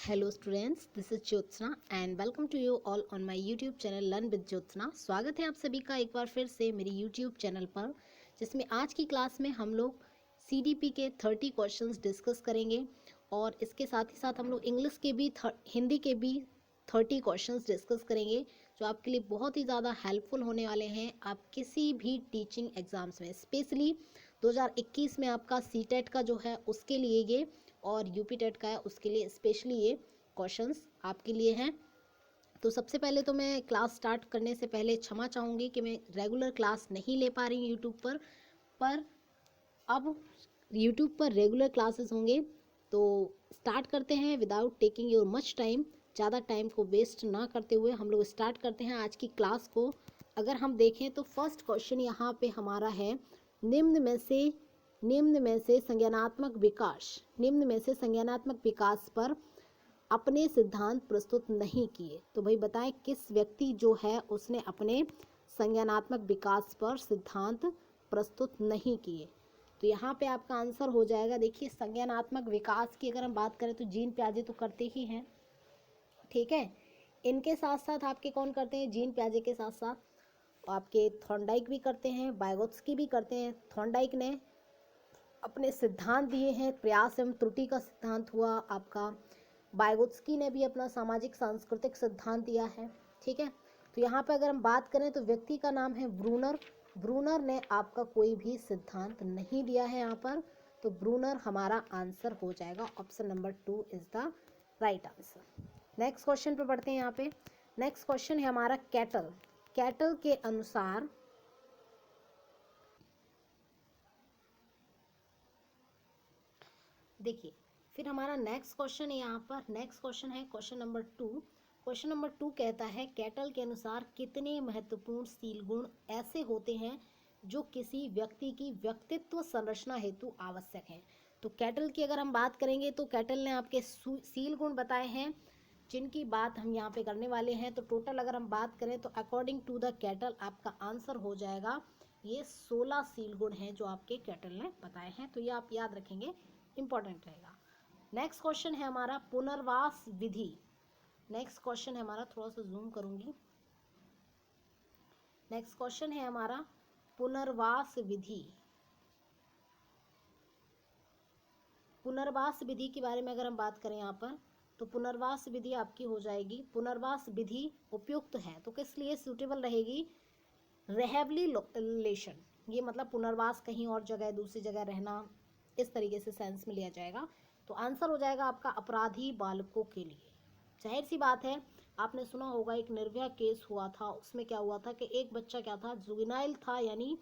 Hello students, this is Jyotsna and welcome to you all on my YouTube channel Learn with Jyotsna। स्वागत है आप सभी का एक बार फिर से मेरी YouTube चैनल पर, जिसमें आज की क्लास में हम लोग CDP के 30 क्वेश्चंस डिस्कस करेंगे और इसके साथ ही साथ हम लोग इंग्लिश के भी हिंदी के भी 30 क्वेश्चंस डिस्कस करेंगे, जो आपके लिए बहुत ही ज़्यादा हेल्पफुल होने वाले हैं आप किसी भी टीचिंग एग्ज़ाम्स में। स्पेशली 2021 में आपका CTET का जो है उसके लिए ये और यूपी टेट का है उसके लिए स्पेशली ये क्वेश्चंस आपके लिए हैं। तो सबसे पहले तो मैं क्लास स्टार्ट करने से पहले क्षमा चाहूँगी कि मैं रेगुलर क्लास नहीं ले पा रही हूँ यूट्यूब पर अब यूट्यूब पर रेगुलर क्लासेस होंगे। तो स्टार्ट करते हैं without taking your much time. ज़्यादा टाइम को वेस्ट ना करते हुए हम लोग स्टार्ट करते हैं आज की क्लास को। अगर हम देखें तो फर्स्ट क्वेश्चन यहाँ पे हमारा है, निम्न में से संज्ञानात्मक विकास पर अपने सिद्धांत प्रस्तुत नहीं किए। तो भाई बताएं किस व्यक्ति जो है उसने अपने संज्ञानात्मक विकास पर सिद्धांत प्रस्तुत नहीं किए। तो यहाँ पे आपका आंसर हो जाएगा, देखिए संज्ञानात्मक विकास की अगर हम बात करें तो जीन प्याजे तो करते ही हैं, ठीक है। इनके साथ साथ आपके कौन करते हैं, जीन प्याजे के साथ साथ आपके थॉर्नडाइक भी करते हैं, वाइगोत्स्की भी करते हैं। थॉर्नडाइक ने अपने सिद्धांत दिए हैं, प्रयास एवं त्रुटि का सिद्धांत हुआ आपका। वाइगोत्स्की ने भी अपना सामाजिक सांस्कृतिक सिद्धांत दिया है, ठीक है। तो यहाँ पे अगर हम बात करें तो व्यक्ति का नाम है ब्रूनर। ब्रूनर ने आपका कोई भी सिद्धांत नहीं दिया है यहाँ पर, तो ब्रूनर हमारा आंसर हो जाएगा। Option number 2 is the right answer. Next question पे बढ़ते हैं। यहाँ पे नेक्स्ट क्वेश्चन है हमारा कैटल। कैटल के अनुसार देखिए, फिर हमारा नेक्स्ट क्वेश्चन है यहाँ पर, नेक्स्ट क्वेश्चन है क्वेश्चन नंबर 2। क्वेश्चन नंबर 2 कहता है, कैटल के अनुसार कितने महत्वपूर्ण शील गुण ऐसे होते हैं जो किसी व्यक्ति की व्यक्तित्व संरचना हेतु आवश्यक हैं। तो कैटल की अगर हम बात करेंगे तो कैटल ने आपके शील गुण बताए हैं जिनकी बात हम यहाँ पे करने वाले हैं। तो टोटल अगर हम बात करें तो अकॉर्डिंग टू द कैटल आपका आंसर हो जाएगा ये 16 शील गुण हैं जो आपके कैटल ने बताए हैं। तो ये आप याद रखेंगे, इंपॉर्टेंट रहेगा। नेक्स्ट क्वेश्चन है हमारा पुनर्वास विधि। नेक्स्ट क्वेश्चन है हमारा, थोड़ा सा जूम करूंगी। नेक्स्ट क्वेश्चन है हमारा पुनर्वास विधि। पुनर्वास विधि के बारे में अगर हम बात करें यहाँ पर तो पुनर्वास विधि आपकी हो जाएगी, पुनर्वास विधि उपयुक्त है तो किस लिए सूटेबल रहेगी, रिहैबिलिटेशन। ये मतलब पुनर्वास कहीं और जगह दूसरी जगह रहना, इस तरीके से सेंस में लिया जाएगा। तो आंसर हो जाएगा आपका अपराधी बालकों के लिए। जाहिर सी बात है, आपने सुना होगा एक निर्भया केस हुआ था, उसमें क्या हुआ था कि एक बच्चा क्या था, जुवेनाइल था, यानी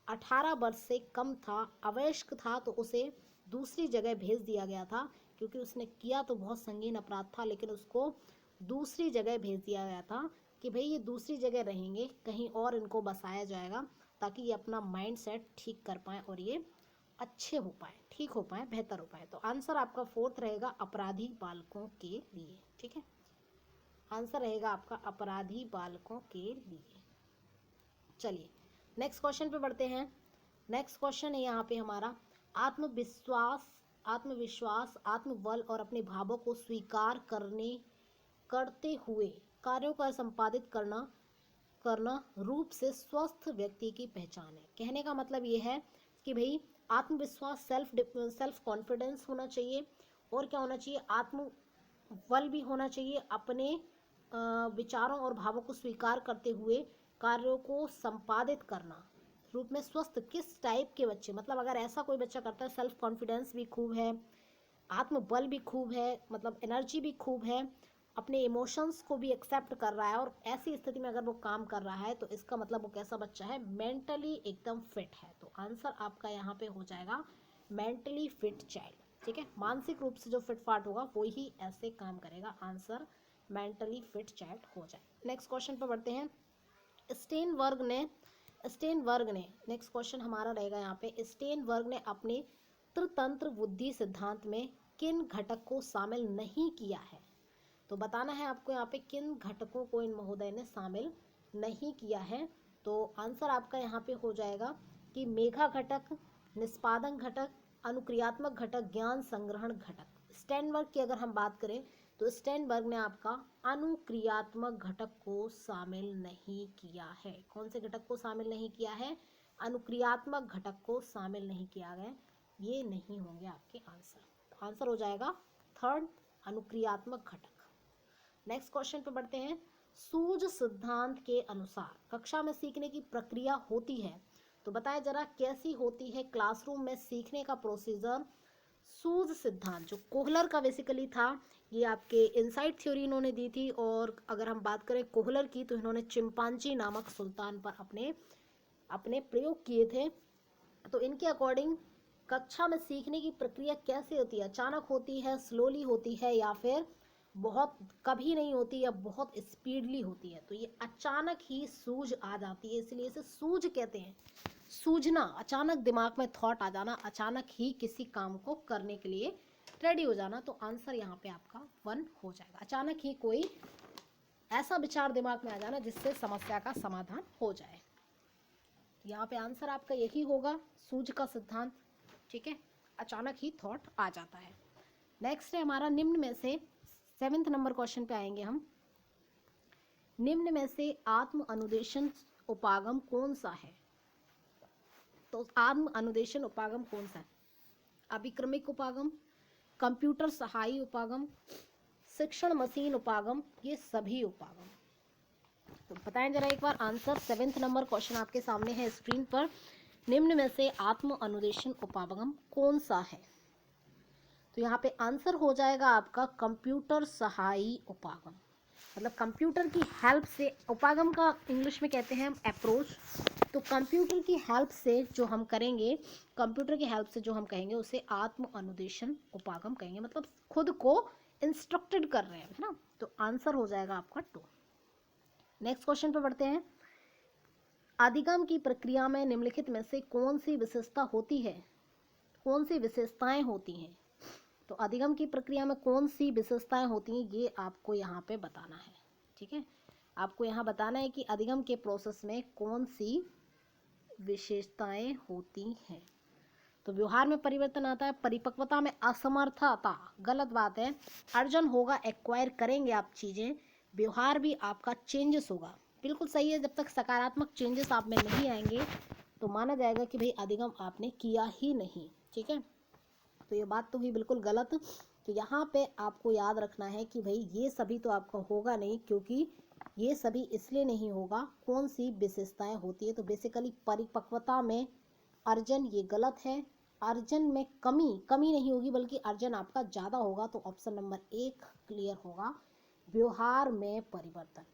18 वर्ष से कम था, अवयस्क था, तो उसे दूसरी जगह भेज दिया गया था क्योंकि उसने किया तो बहुत संगीन अपराध था, लेकिन उसको दूसरी जगह भेज दिया गया था कि भाई ये दूसरी जगह रहेंगे, कहीं और इनको बसाया जाएगा ताकि ये अपना माइंड सेट ठीक कर पाएँ और ये अच्छे हो पाए, ठीक हो पाए, बेहतर हो पाए। तो आंसर आपका 4th रहेगा, अपराधी बालकों के लिए, ठीक है। आंसर रहेगा आपका अपराधी बालकों के लिए। चलिए नेक्स्ट क्वेश्चन पे बढ़ते हैं। नेक्स्ट क्वेश्चन है यहाँ पे हमारा, आत्मविश्वास, आत्मबल और अपने भावों को स्वीकार करते हुए कार्यों का संपादित करना रूप से स्वस्थ व्यक्ति की पहचान है। कहने का मतलब ये है कि भाई आत्मविश्वास, सेल्फ कॉन्फिडेंस होना चाहिए, और क्या होना चाहिए, आत्मबल भी होना चाहिए, अपने विचारों और भावों को स्वीकार करते हुए कार्यों को संपादित करना रूप में स्वस्थ। किस टाइप के बच्चे, मतलब अगर ऐसा कोई बच्चा करता है, सेल्फ कॉन्फिडेंस भी खूब है, आत्मबल भी खूब है, मतलब एनर्जी भी खूब है, अपने इमोशंस को भी एक्सेप्ट कर रहा है, और ऐसी स्थिति में अगर वो काम कर रहा है तो इसका मतलब वो कैसा बच्चा है, मेंटली एकदम फिट है। तो आंसर आपका यहाँ पे हो जाएगा मेंटली फिट चाइल्ड, ठीक है। मानसिक रूप से जो फिट फाट होगा वो ही ऐसे काम करेगा, आंसर मेंटली फिट चाइल्ड हो जाए। नेक्स्ट क्वेश्चन पर बढ़ते हैं। स्टेनबर्ग ने नेक्स्ट क्वेश्चन हमारा रहेगा यहाँ पे, स्टेनबर्ग ने अपने त्रितंत्र बुद्धि सिद्धांत में किन घटक को शामिल नहीं किया है। तो बताना है आपको यहाँ पे किन घटकों को इन महोदय ने शामिल नहीं किया है। तो आंसर आपका यहाँ पे हो जाएगा कि मेघा घटक, निष्पादन घटक, अनुक्रियात्मक घटक, ज्ञान संग्रहण घटक। स्टेनबर्ग की अगर हम बात करें तो स्टेनबर्ग ने आपका अनुक्रियात्मक घटक को शामिल नहीं किया है। कौन से घटक को शामिल नहीं किया है? अनुक्रियात्मक घटक को शामिल नहीं किया गया। ये नहीं होंगे आपके आंसर। तो आंसर हो जाएगा थर्ड, अनुक्रियात्मक घटक। नेक्स्ट क्वेश्चन पे बढ़ते हैं। सूझ सिद्धांत के अनुसार कक्षा में सीखने की प्रक्रिया होती है, तो बताएं जरा कैसी होती है क्लासरूम में सीखने का प्रोसीजर। सूझ सिद्धांत जो कोहलर का बेसिकली था, ये आपके इनसाइट थ्योरी इन्होंने दी थी। और अगर हम बात करें कोहलर की तो इन्होंने चिंपांजी नामक सुल्तान पर अपने प्रयोग किए थे। तो इनके अकॉर्डिंग कक्षा में सीखने की प्रक्रिया कैसे होती है? अचानक होती है, स्लोली होती है, या फिर बहुत कभी नहीं होती या बहुत स्पीडली होती है? तो ये अचानक ही सूझ आ जाती है, इसलिए इसे सूझ कहते हैं। सूझना, अचानक दिमाग में थॉट आ जाना, अचानक ही किसी काम को करने के लिए रेडी हो जाना। तो आंसर यहाँ पे आपका 1 हो जाएगा। अचानक ही कोई ऐसा विचार दिमाग में आ जाना जिससे समस्या का समाधान हो जाए। यहाँ पे आंसर आपका यही होगा, सूझ का सिद्धांत। ठीक है, अचानक ही थॉट आ जाता है। नेक्स्ट है हमारा निम्न में से 7th नंबर क्वेश्चन पे आएंगे हम। निम्न में से आत्म अनुदेशन उपागम कौन सा है? तो आत्म अनुदेशन उपागम कौन सा है? अभिक्रमिक उपागम, कंप्यूटर सहायी उपागम, शिक्षण मशीन उपागम, ये सभी उपागम। तो बताएं जरा एक बार आंसर। 7th नंबर क्वेश्चन आपके सामने है स्क्रीन पर। निम्न में से आत्म अनुदेशन उपागम कौन सा है? तो यहाँ पे आंसर हो जाएगा आपका कंप्यूटर सहायी उपागम। मतलब कंप्यूटर की हेल्प से, उपागम का इंग्लिश में कहते हैं हम अप्रोच। तो कंप्यूटर की हेल्प से जो हम करेंगे, कंप्यूटर की हेल्प से जो हम कहेंगे उसे आत्म अनुदेशन उपागम कहेंगे। मतलब खुद को इंस्ट्रक्टेड कर रहे हैं, है ना। तो आंसर हो जाएगा आपका 2। नेक्स्ट क्वेश्चन पे बढ़ते हैं। अधिगम की प्रक्रिया में निम्नलिखित में से कौन सी विशेषता होती है? कौन सी विशेषताएं होती हैं? तो अधिगम की प्रक्रिया में कौन सी विशेषताएं होती हैं, ये आपको यहाँ पे बताना है। ठीक है, आपको यहाँ बताना है कि अधिगम के प्रोसेस में कौन सी विशेषताएं होती हैं। तो व्यवहार में परिवर्तन आता है, परिपक्वता में असमर्थता, गलत बात है। अर्जन होगा, एक्वायर करेंगे आप चीज़ें, व्यवहार भी आपका चेंजेस होगा, बिल्कुल सही है। जब तक सकारात्मक चेंजेस आप में नहीं आएंगे तो माना जाएगा कि भाई अधिगम आपने किया ही नहीं। ठीक है, तो ये बात तो हुई बिल्कुल गलत। तो यहाँ पे आपको याद रखना है कि भाई ये सभी तो आपका होगा नहीं, क्योंकि ये सभी इसलिए नहीं होगा। कौन सी विशेषताएं होती है? तो बेसिकली परिपक्वता में अर्जन, ये गलत है। अर्जन में कमी नहीं होगी, बल्कि अर्जन आपका ज़्यादा होगा। तो ऑप्शन नंबर 1 क्लियर होगा। व्यवहार में परिवर्तन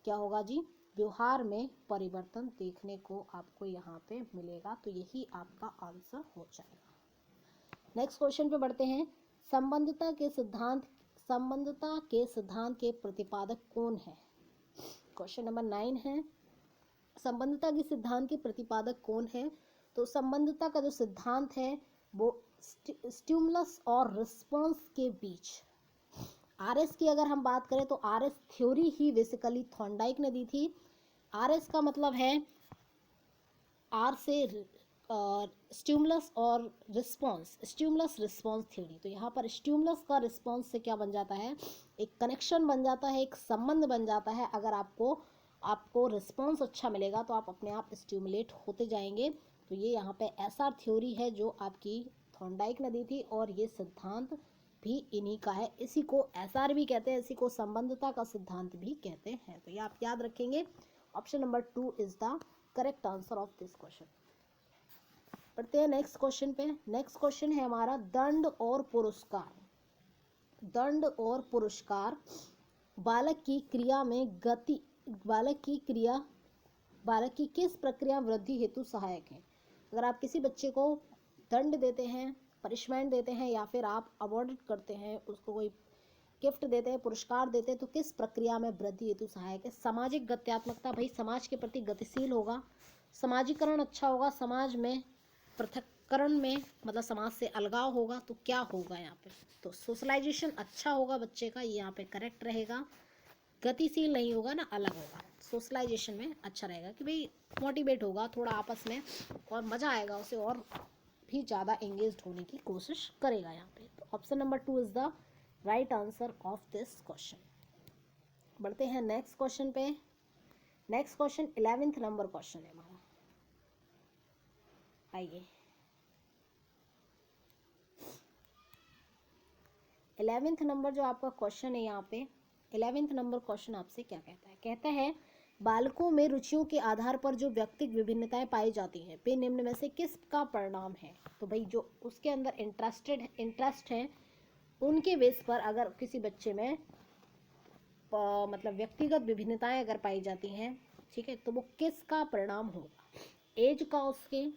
क्या होगा जी? व्यवहार में परिवर्तन देखने को आपको यहाँ पे मिलेगा। तो यही आपका आंसर हो जाएगा। नेक्स्ट क्वेश्चन पे बढ़ते हैं। संबंधता के सिद्धांत के प्रतिपादक कौन है? क्वेश्चन नंबर 9 है, संबंधता के सिद्धांत के प्रतिपादक कौन है? तो संबंधता का जो सिद्धांत है वो स्टिमुलस और रिस्पॉन्स के बीच, आरएस की अगर हम बात करें तो आरएस थ्योरी ही बेसिकली थॉर्नडाइक ने दी थी। आरएस का मतलब है आर से स्टिमुलस और रिस्पॉन्स, स्टिमुलस रिस्पॉन्स थ्योरी। तो यहाँ पर स्टिमुलस का रिस्पॉन्स से क्या बन जाता है? एक कनेक्शन बन जाता है, एक संबंध बन जाता है। अगर आपको रिस्पॉन्स अच्छा मिलेगा तो आप अपने आप स्टिमुलेट होते जाएंगे। तो ये यहाँ पे एसआर थ्योरी है जो आपकी थॉर्नडाइक ने दी थी, और ये सिद्धांत भी इन्हीं का है। इसी को एसआर भी कहते हैं, इसी को संबंधता का सिद्धांत भी कहते हैं। तो ये आप याद रखेंगे। Option number 2 is the correct answer of this question. पढ़ते हैं नेक्स्ट क्वेश्चन पे। नेक्स्ट क्वेश्चन है हमारा दंड और पुरस्कार। दंड और पुरस्कार बालक की क्रिया में गति, बालक की किस प्रक्रिया में वृद्धि हेतु सहायक है? अगर आप किसी बच्चे को दंड देते हैं, पनिशमेंट देते हैं, या फिर आप अवॉर्ड करते हैं, उसको कोई गिफ्ट देते हैं, पुरस्कार देते हैं, तो किस प्रक्रिया में वृद्धि हेतु सहायक है? सामाजिक गत्यात्मकता, भाई समाज के प्रति गतिशील होगा, समाजीकरण अच्छा होगा, समाज में पृथक्करण में मतलब समाज से अलगाव होगा। तो क्या होगा यहाँ पे? तो सोशलाइजेशन अच्छा होगा बच्चे का, ये यहाँ पे करेक्ट रहेगा। गतिशील नहीं होगा ना, अलग होगा। सोशलाइजेशन में अच्छा रहेगा कि भाई मोटिवेट होगा थोड़ा आपस में, और मज़ा आएगा उसे और भी ज़्यादा एंगेज्ड होने की कोशिश करेगा यहाँ पे। तो option number 2 is the right answer of this question. बढ़ते हैं नेक्स्ट क्वेश्चन पे। Next question 11th number question है हमारा। आइए 11th नंबर जो आपका क्वेश्चन है यहाँ पे, 11th नंबर क्वेश्चन आपसे क्या कहता है? कहता है बालकों में रुचियों के आधार पर जो व्यक्तिगत विभिन्नताएं पाई जाती हैं वे निम्न में से किस का परिणाम है? तो भाई जो उसके अंदर इंटरेस्ट है उनके बेस पर अगर किसी बच्चे में मतलब व्यक्तिगत विभिन्नताएं अगर पाई जाती हैं, ठीक है, तो वो किसका परिणाम होगा? एज का, उसके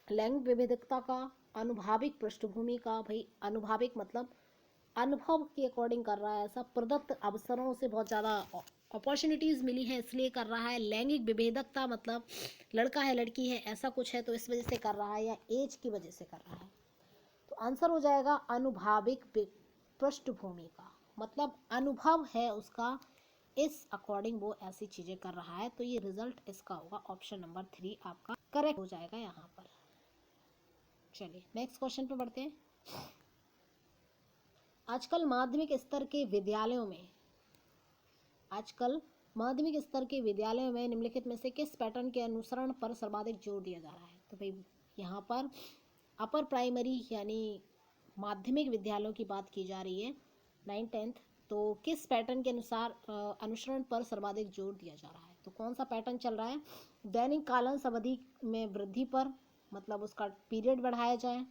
लैंगिक विविधता का, अनुभाविक पृष्ठभूमि का। भाई अनुभाविक मतलब अनुभव के अकॉर्डिंग कर रहा है ऐसा, प्रदत्त अवसरों से बहुत ज़्यादा अपॉर्चुनिटीज़ मिली है इसलिए कर रहा है। लैंगिक विभेदकता मतलब लड़का है लड़की है ऐसा कुछ है तो इस वजह से कर रहा है, या एज की वजह से कर रहा है। तो आंसर हो जाएगा अनुभाविक पृष्ठभूमि का, मतलब अनुभव है उसका, इस अकॉर्डिंग वो ऐसी चीज़ें कर रहा है। तो ये रिजल्ट इसका होगा ऑप्शन नंबर 3 आपका करेक्ट हो जाएगा यहाँ पर। चलिए नेक्स्ट क्वेश्चन पे बढ़ते हैं। आजकल माध्यमिक स्तर के विद्यालयों में निम्नलिखित में से किस पैटर्न के अनुसरण पर सर्वाधिक जोर दिया जा रहा है? तो भाई यहाँ पर अपर प्राइमरी यानी माध्यमिक विद्यालयों की बात की जा रही है, 9th 10th। तो किस पैटर्न के अनुसार अनुसरण पर सर्वाधिक जोर दिया जा रहा है? तो कौन सा पैटर्न चल रहा है? दैनिक कालांश अवधि में वृद्धि पर, मतलब उसका पीरियड बढ़ाया जाए।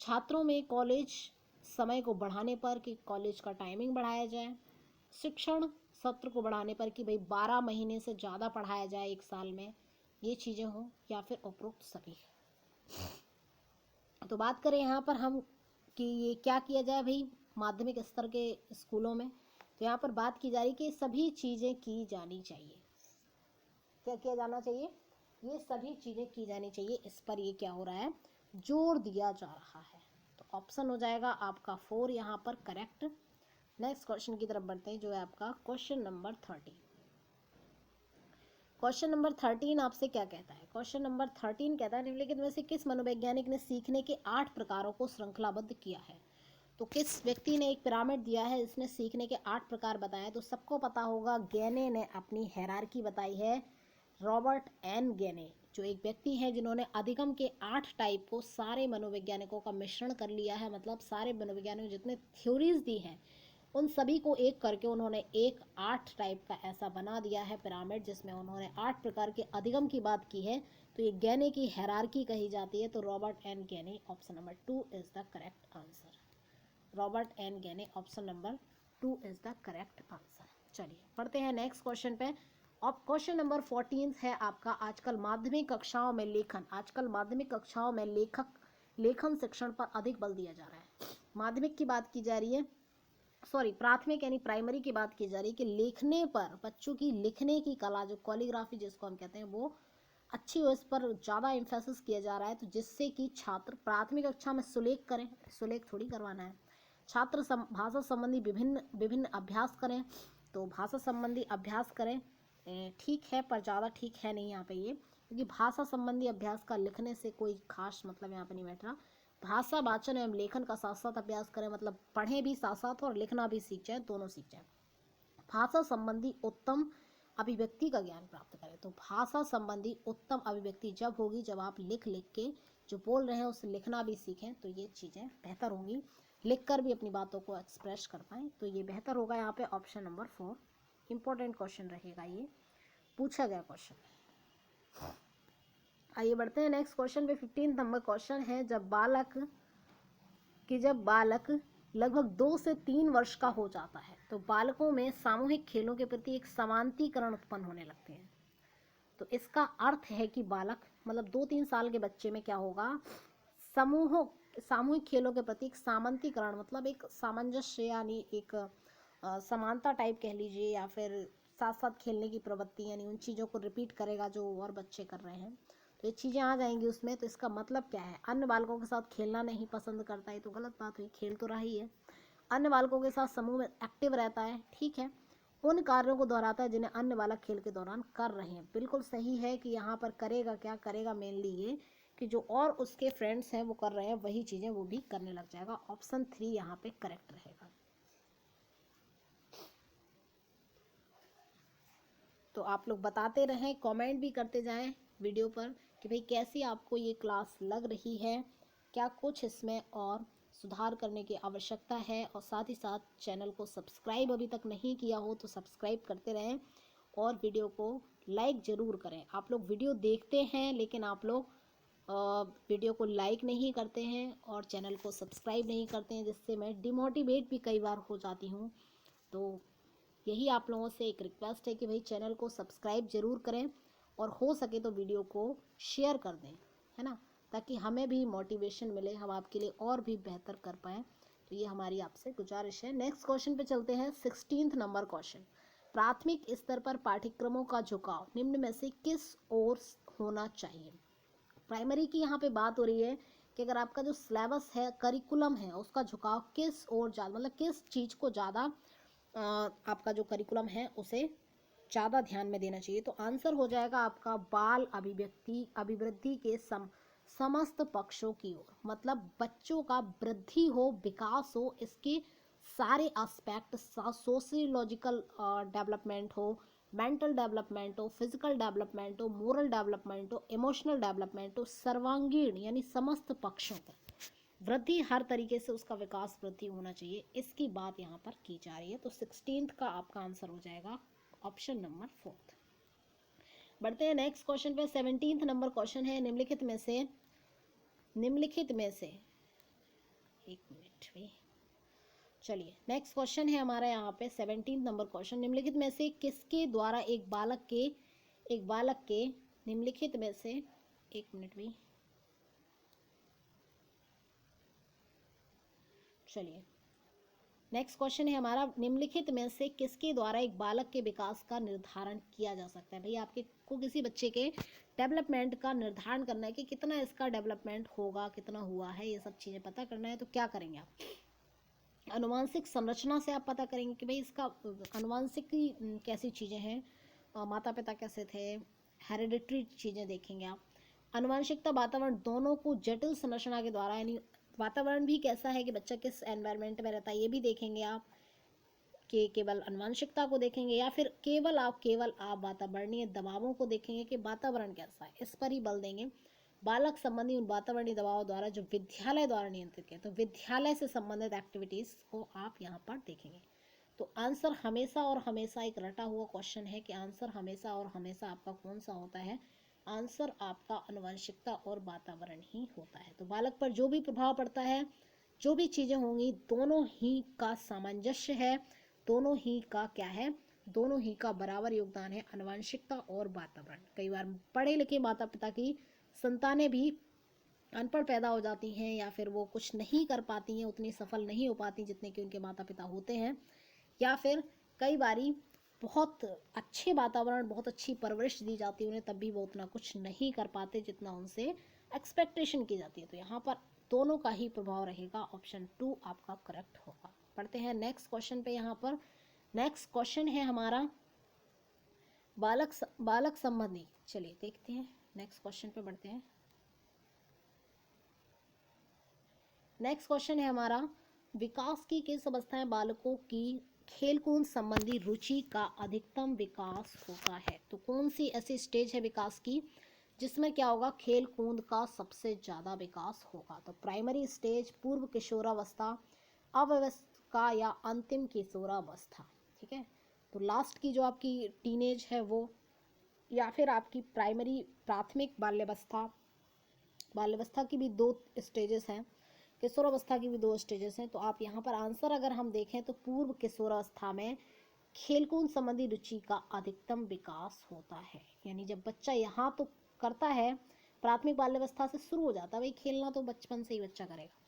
छात्रों में कॉलेज समय को बढ़ाने पर कि कॉलेज का टाइमिंग बढ़ाया जाए। शिक्षण सत्र को बढ़ाने पर कि भाई 12 महीने से ज़्यादा पढ़ाया जाए एक साल में, ये चीज़ें हों, या फिर उपरोक्त सभी। तो बात करें यहाँ पर हम कि ये क्या किया जाए भाई माध्यमिक स्तर के स्कूलों में, तो यहाँ पर बात की जा रही कि सभी चीज़ें की जानी चाहिए। क्या किया जाना चाहिए? ये सभी चीज़ें की जानी चाहिए, इस पर ये क्या हो रहा है? जोर दिया जा रहा है। तो ऑप्शन हो जाएगा आपका 4 यहाँ पर करेक्ट। नेक्स्ट क्वेश्चन की तरफ बढ़ते हैं जो है आपका क्वेश्चन नंबर 13। क्वेश्चन नंबर 13 आपसे क्या कहता है? क्वेश्चन नंबर 13 कहता है निम्नलिखित में से किस मनोवैज्ञानिक ने सीखने के 8 प्रकारों को श्रृंखलाबद्ध किया है? तो किस व्यक्ति ने एक पिरामिड दिया है, इसने सीखने के 8 प्रकार बताए? तो सबको पता होगा गेने ने अपनी हायरार्की बताई है। रॉबर्ट एन गेने जो एक व्यक्ति हैं जिन्होंने अधिगम के 8 टाइप को सारे मनोवैज्ञानिकों का मिश्रण कर लिया है, मतलब सारे मनोवैज्ञानिकों जितने थ्योरीज दी हैं उन सभी को एक करके उन्होंने एक 8 टाइप का ऐसा बना दिया है पिरामिड, जिसमें उन्होंने 8 प्रकार के अधिगम की बात की है। तो ये गेने की हायरार्की कही जाती है। तो Robert N Gagne option number 2 is the correct answer. Robert N Gagne option number 2 is the correct answer. चलिए पढ़ते हैं नेक्स्ट क्वेश्चन पे। अब क्वेश्चन नंबर 14 है आपका आजकल माध्यमिक कक्षाओं में लेखन शिक्षण पर अधिक बल दिया जा रहा है। माध्यमिक की बात की जा रही है, सॉरी प्राथमिक यानी प्राइमरी की बात की जा रही है कि लिखने पर, बच्चों की लिखने की कला जो कॉलीग्राफी जिसको हम कहते हैं वो अच्छी हो, इस पर ज़्यादा एम्फेसिस किया जा रहा है। तो जिससे कि छात्र प्राथमिक कक्षा में सुलेख करें, सुलेख थोड़ी करवाना है, छात्र भाषा संबंधी विभिन्न अभ्यास करें। तो भाषा संबंधी अभ्यास करें, ठीक है पर ज़्यादा ठीक है नहीं यहाँ पे ये, क्योंकि भाषा संबंधी अभ्यास का लिखने से कोई खास मतलब यहाँ पे नहीं बैठ रहा। भाषा वाचन एवं लेखन का साथ साथ अभ्यास करें, मतलब पढ़ें भी साथ साथ और लिखना भी सीख जाए, दोनों सीख जाए। भाषा संबंधी उत्तम अभिव्यक्ति का ज्ञान प्राप्त करें। तो भाषा संबंधी उत्तम अभिव्यक्ति जब होगी जब आप लिख के जो बोल रहे हैं उसे लिखना भी सीखें, तो ये चीज़ें बेहतर होंगी, लिख कर भी अपनी बातों को एक्सप्रेस कर पाएँ, तो ये बेहतर होगा। यहाँ पे ऑप्शन नंबर 4 इंपॉर्टेंट क्वेश्चन रहेगा, ये पूछा गया क्वेश्चन। आइए बढ़ते हैं नेक्स्ट क्वेश्चन पे। 15 नंबर क्वेश्चन है जब बालक लगभग 2 से 3 वर्ष का हो जाता है तो बालकों में सामूहिक खेलों के प्रति एक समांतीकरण उत्पन्न होने लगते हैं। तो इसका अर्थ है कि बालक मतलब 2-3 साल के बच्चे में क्या होगा, सामूहिक खेलों के प्रति एक सामंतीकरण मतलब एक सामंजस्य यानी एक समानता टाइप कह लीजिए, या फिर साथ साथ खेलने की प्रवृत्ति यानी उन चीज़ों को रिपीट करेगा जो और बच्चे कर रहे हैं, तो ये चीज़ें आ जाएंगी उसमें। तो इसका मतलब क्या है, अन्य बालकों के साथ खेलना नहीं पसंद करता है, तो गलत बात हुई, खेल तो रहा ही है। अन्य बालकों के साथ समूह में एक्टिव रहता है, ठीक है। उन कार्यों को दोहराता है जिन्हें अन्य बालक खेल के दौरान कर रहे हैं, बिल्कुल सही है कि यहाँ पर करेगा क्या करेगा, मेनली ये कि जो और उसके फ्रेंड्स हैं वो कर रहे हैं वही चीज़ें वो भी करने लग जाएगा। ऑप्शन 3 यहाँ पे करेक्ट रहेगा। तो आप लोग बताते रहें, कमेंट भी करते जाएं वीडियो पर कि भाई कैसी आपको ये क्लास लग रही है, क्या कुछ इसमें और सुधार करने की आवश्यकता है, और साथ ही साथ चैनल को सब्सक्राइब अभी तक नहीं किया हो तो सब्सक्राइब करते रहें और वीडियो को लाइक ज़रूर करें। आप लोग वीडियो देखते हैं लेकिन आप लोग वीडियो को लाइक नहीं करते हैं और चैनल को सब्सक्राइब नहीं करते हैं, जिससे मैं डिमोटिवेट भी कई बार हो जाती हूँ। तो यही आप लोगों से एक रिक्वेस्ट है कि भाई चैनल को सब्सक्राइब ज़रूर करें और हो सके तो वीडियो को शेयर कर दें, है ना, ताकि हमें भी मोटिवेशन मिले, हम आपके लिए और भी बेहतर कर पाएँ। तो ये हमारी आपसे गुजारिश है। नेक्स्ट क्वेश्चन पे चलते हैं। 16th नंबर क्वेश्चन, प्राथमिक स्तर पर पाठ्यक्रमों का झुकाव निम्न में से किस ओर होना चाहिए। प्राइमरी की यहाँ पे बात हो रही है कि अगर आपका जो सिलेबस है, करिकुलम है, उसका झुकाव किस ओर ज़्यादा, मतलब किस चीज़ को ज़्यादा आपका जो करिकुलम है उसे ज़्यादा ध्यान में देना चाहिए। तो आंसर हो जाएगा आपका बाल अभिवृद्धि के समस्त पक्षों की ओर, मतलब बच्चों का वृद्धि हो, विकास हो, इसके सारे एस्पेक्ट, सोशियोलॉजिकल डेवलपमेंट हो, मेंटल डेवलपमेंट हो, फिजिकल डेवलपमेंट हो, मोरल डेवलपमेंट हो, इमोशनल डेवलपमेंट हो, सर्वांगीण यानी समस्त पक्षों पर वृद्धि, हर तरीके से उसका विकास वृद्धि होना चाहिए, इसकी बात यहाँ पर की जा रही है। तो 16th का आपका आंसर हो जाएगा ऑप्शन नंबर 4। बढ़ते हैं नेक्स्ट क्वेश्चन पे। 17th नंबर क्वेश्चन है, निम्नलिखित में से एक मिनट भी, चलिए नेक्स्ट क्वेश्चन है हमारा यहाँ पे 17th नंबर क्वेश्चन, निम्नलिखित में से किसके द्वारा एक बालक के निम्नलिखित में से, एक मिनट भी, चलिए नेक्स्ट क्वेश्चन है हमारा, निम्नलिखित में से किसके द्वारा एक बालक के विकास का निर्धारण किया जा सकता है। भैया आपके को किसी बच्चे के डेवलपमेंट का निर्धारण करना है कि कितना इसका डेवलपमेंट होगा, कितना हुआ है, ये सब चीज़ें पता करना है। तो क्या करेंगे आप, अनुवांशिक संरचना से आप पता करेंगे कि भाई इसका अनुवांशिक की कैसी चीज़ें हैं, माता पिता कैसे थे, हेरिडिटरी चीज़ें देखेंगे आप। अनुवांशिकता वातावरण दोनों को जटिल संरचना के द्वारा, यानी वातावरण भी कैसा है कि बच्चा किस एनवायरनमेंट में रहता है ये भी देखेंगे आप, कि केवल अनुवांशिकता को देखेंगे या फिर केवल आप वातावरणीय दबावों को देखेंगे कि वातावरण कैसा है, इस पर ही बल देंगे। बालक संबंधी उन वातावरणीय दबावों द्वारा जो विद्यालय द्वारा नियंत्रित है, तो विद्यालय से संबंधित एक्टिविटीज़ को आप यहाँ पर देखेंगे। तो आंसर हमेशा और हमेशा एक रटा हुआ क्वेश्चन है कि आंसर हमेशा और हमेशा आपका कौन सा होता है, आंसर आपका अनुवांशिकता और वातावरण ही होता है। तो बालक पर जो भी प्रभाव पड़ता है, जो भी चीज़ें होंगी, दोनों ही का सामंजस्य है, दोनों ही का क्या है, दोनों ही का बराबर योगदान है, अनुवांशिकता और वातावरण। कई बार पढ़े लिखे माता पिता की संतानें भी अनपढ़ पैदा हो जाती हैं, या फिर वो कुछ नहीं कर पाती हैं, उतनी सफल नहीं हो पाती जितने कि उनके माता पिता होते हैं, या फिर कई बारी बहुत अच्छे वातावरण, बहुत अच्छी परवरिश दी जाती है उन्हें, तब भी वो उतना कुछ नहीं कर पाते जितना उनसे एक्सपेक्टेशन की जाती है। तो यहाँ पर दोनों का ही प्रभाव रहेगा, ऑप्शन 2 आपका करेक्ट होगा। पढ़ते हैं नेक्स्ट क्वेश्चन पे। यहाँ पर नेक्स्ट क्वेश्चन है हमारा बालक संबंधी, चलिए देखते हैं नेक्स्ट क्वेश्चन पे बढ़ते हैं। नेक्स्ट क्वेश्चन है हमारा, विकास की किस अवस्था में बालकों की खेलकूद संबंधी रुचि का अधिकतम विकास होता है। तो कौन सी ऐसी स्टेज है विकास की जिसमें क्या होगा, खेल कूद का सबसे ज़्यादा विकास होगा। तो प्राइमरी स्टेज, पूर्व किशोरावस्था, अवस्था या अंतिम किशोरावस्था। ठीक है, तो लास्ट की जो आपकी टीनेज है वो, या फिर आपकी प्राथमिक बाल्यावस्था की भी 2 स्टेजेस हैं, किशोरावस्था की भी 2 स्टेजेस हैं। तो आप यहाँ पर आंसर अगर हम देखें तो पूर्व किशोरावस्था में खेलकूद संबंधी रुचि का अधिकतम विकास होता है। यानी जब बच्चा यहाँ तो करता है, प्राथमिक बाल्यावस्था से शुरू हो जाता है, भाई खेलना तो बचपन से ही बच्चा करेगा,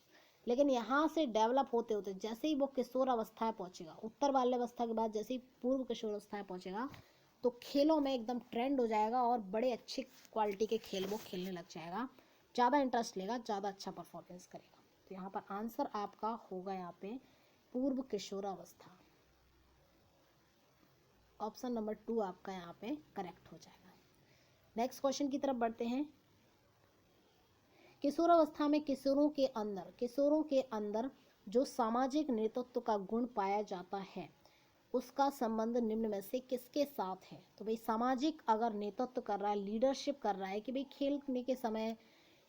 लेकिन यहाँ से डेवलप होते होते जैसे ही वो किशोर अवस्था पहुँचेगा, उत्तर बाल्यावस्था के बाद जैसे ही पूर्व किशोर अवस्था पहुँचेगा, तो खेलों में एकदम ट्रेंड हो जाएगा और बड़े अच्छे क्वालिटी के खेल वो खेलने लग जाएगा, ज़्यादा इंटरेस्ट लेगा, ज़्यादा अच्छा परफॉर्मेंस करेगा। तो यहाँ पर आंसर आपका होगा यहाँ पे पूर्व किशोरावस्था, ऑप्शन नंबर 2 आपका यहाँ पे करेक्ट हो जाएगा। नेक्स्ट क्वेश्चन की तरफ बढ़ते हैं। किशोरावस्था में किशोरों के अंदर जो सामाजिक नेतृत्व का गुण पाया जाता है उसका संबंध निम्न में से किसके साथ है? तो भाई सामाजिक अगर नेतृत्व कर रहा है, लीडरशिप कर रहा है कि भाई खेलने के समय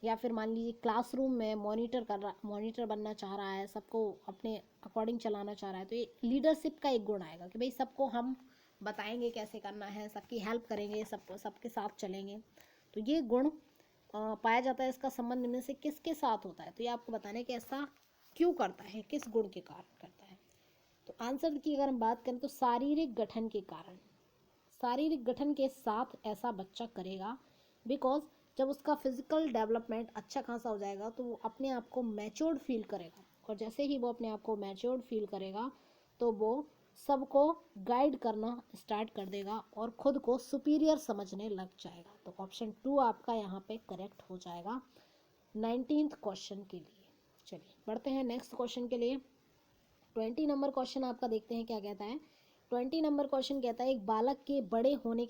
या फिर मान लीजिए क्लासरूम में मॉनिटर बनना चाह रहा है, सबको अपने अकॉर्डिंग चलाना चाह रहा है, तो ये लीडरशिप का एक गुण आएगा कि भाई सबको हम बताएंगे कैसे करना है, सबकी हेल्प करेंगे, सबके साथ चलेंगे। तो ये गुण पाया जाता है। इसका संबंध इनमें से किसके साथ होता है? तो ये आपको बताना है कि ऐसा क्यों करता है, किस गुण के कारण करता है। तो आंसर की अगर हम बात करें तो शारीरिक गठन के कारण, शारीरिक गठन के साथ ऐसा बच्चा करेगा। बिकॉज जब उसका फिजिकल डेवलपमेंट अच्छा खासा हो जाएगा तो वो अपने आप को मैच्योर्ड फील करेगा, और जैसे ही वो अपने आप को मैच्योर्ड फील करेगा तो वो सबको गाइड करना स्टार्ट कर देगा और खुद को सुपीरियर समझने लग जाएगा। तो ऑप्शन 2 आपका यहाँ पे करेक्ट हो जाएगा 19th क्वेश्चन के लिए। चलिए बढ़ते हैं नेक्स्ट क्वेश्चन के लिए। 20 नंबर क्वेश्चन आपका देखते हैं क्या कहता है। 20 नंबर क्वेश्चन कहता है एक बालक के बड़े होने